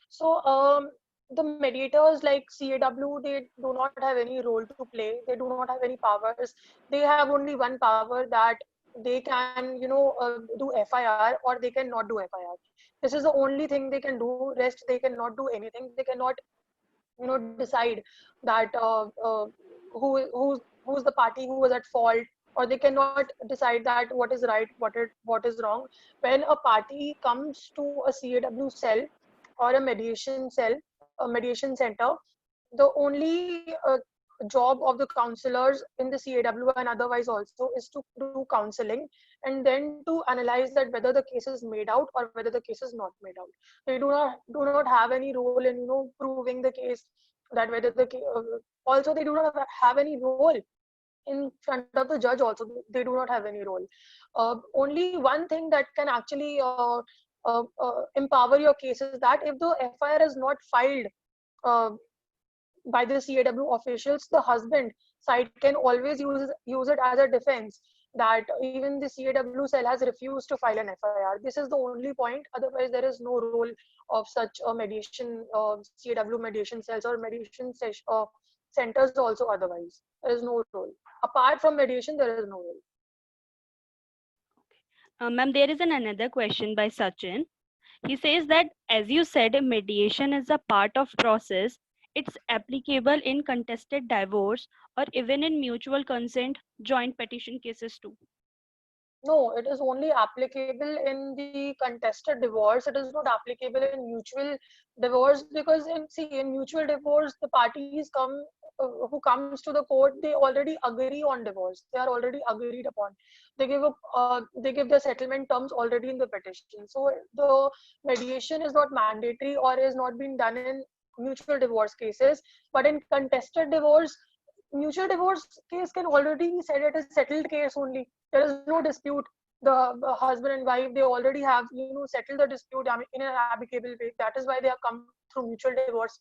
So, the mediators like CAW, they do not have any role to play. They do not have any powers. They have only one power, that they can, do FIR, or they can not do FIR. This is the only thing they can do. Rest, they cannot do anything. They cannot, decide that who's the party who was at fault, or they cannot decide that what is right, what is wrong. When a party comes to a CAW cell or a mediation cell, a mediation center, the only job of the counselors in the CAW and otherwise also is to do counseling, and then to analyze that whether the case is made out or whether the case is not made out. They do not have any role in proving the case, that whether also they do not have any role in front of the judge. Also, they do not have any role. Only one thing that can actually empower your case is that if the FIR is not filed uh, by the CAW officials, the husband side can always use it as a defense, that even the CAW cell has refused to file an FIR. This is the only point. Otherwise, there is no role of such a mediation, CAW mediation cells or mediation centers also. Otherwise, there is no role. Apart from mediation, there is no role. Ma'am, there is another question by Sachin. He says that, as you said, mediation is a part of process. It's applicable in contested divorce or even in mutual consent joint petition cases too. No, it is only applicable in the contested divorce. It is not applicable in mutual divorce, because in mutual divorce, the parties who comes to the court, they already agree on divorce. They are already agreed upon. They give the settlement terms already in the petition. So the mediation is not mandatory or is not being done in mutual divorce cases. But in contested divorce, mutual divorce case can already be said it is settled case only. There is no dispute. The husband and wife, they already have settled the dispute in an amicable way. That is why they have come through mutual divorce.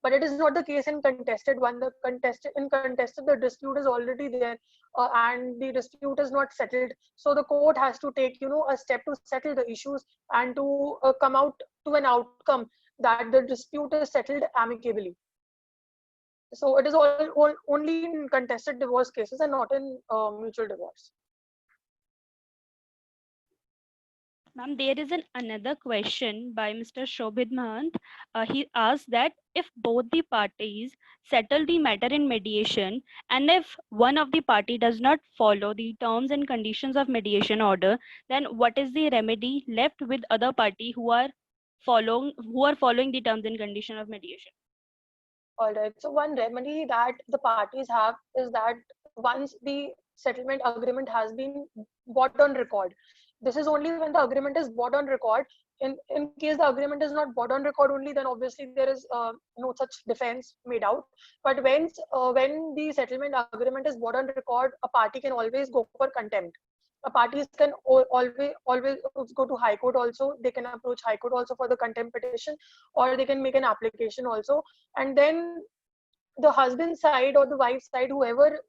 But it is not the case in contested one. The contested, the dispute is already there, and the dispute is not settled. So the court has to take a step to settle the issues and to come out to an outcome that the dispute is settled amicably. So it is only in contested divorce cases and not in mutual divorce. Ma'am, there is another question by Mr. Shobhit Mahant. He asked that if both the parties settle the matter in mediation and if one of the party does not follow the terms and conditions of mediation order, then what is the remedy left with other party who are following the terms and condition of mediation? All right. So one remedy that the parties have is that once the settlement agreement has been brought on record, this is only when the agreement is brought on record. In case the agreement is not brought on record only, then obviously there is no such defense made out. But when the settlement agreement is brought on record, a party can always go for contempt. Parties can always go to high court also. They can approach high court also for the contempt petition, or they can make an application also. And then the husband side or the wife side, whoever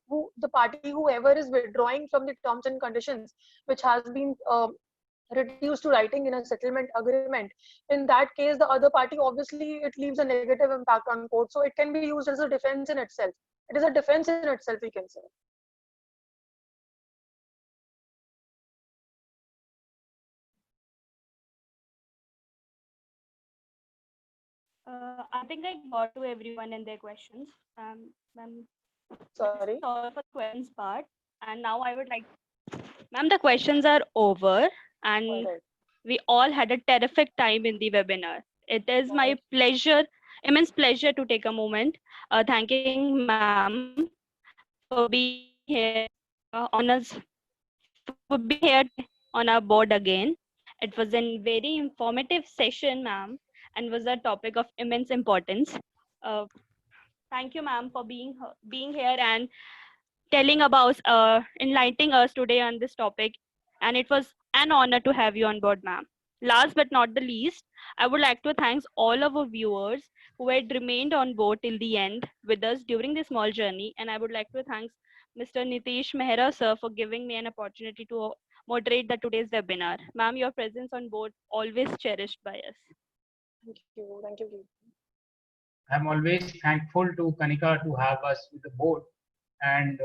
is withdrawing from the terms and conditions which has been reduced to writing in a settlement agreement, in that case the other party, obviously it leaves a negative impact on court, so it can be used as a defense in itself. It is a defense in itself, we can say. I think I got to everyone and their questions. Ma'am, Sorry. that's all for the questions part. And now I would like, ma'am, the questions are over and All right. we all had a terrific time in the webinar. It is my pleasure, immense pleasure to take a moment thanking ma'am for being here on us, for being here on our board again. It was a very informative session, ma'am, and was a topic of immense importance. Uh, Thank you, ma'am, for being here and telling about enlightening us today on this topic. And it was an honor to have you on board, ma'am. Last but not the least, I would like to thank all of our viewers who had remained on board till the end with us during this small journey. And I would like to thank Mr. Nitish Mehra, sir, for giving me an opportunity to moderate the today's webinar. Ma'am, your presence on board always cherished by us. Thank you. Thank you. I'm always thankful to Kanika to have us with the board. And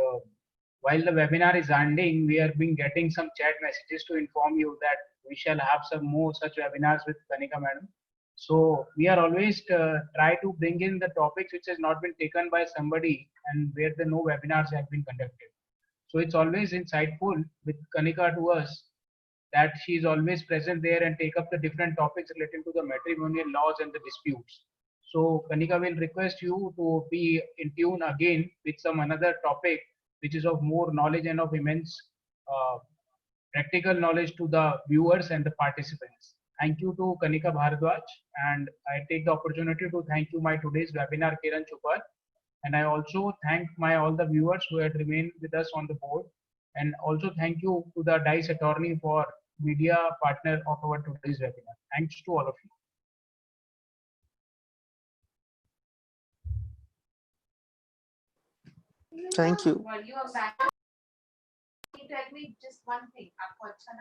while the webinar is ending, we have been getting some chat messages to inform you that we shall have some more such webinars with Kanika madam. So we are always try to bring in the topics which has not been taken by somebody and where the no webinars have been conducted. So it's always insightful with Kanika to us that she is always present there and take up the different topics relating to the matrimonial laws and the disputes. So Kanika will request you to be in tune again with some another topic which is of more knowledge and of immense uh, practical knowledge to the viewers and the participants. Thank you to Kanika Bharadwaj, and I take the opportunity to thank you my today's webinar Kiran Chupar, and I also thank my all the viewers who had remained with us on the board, and also thank you to the DICE attorney for media partner of our today's webinar. Thanks to all of you. Thank you. While you are back, tell me just one thing. आपको अच्छा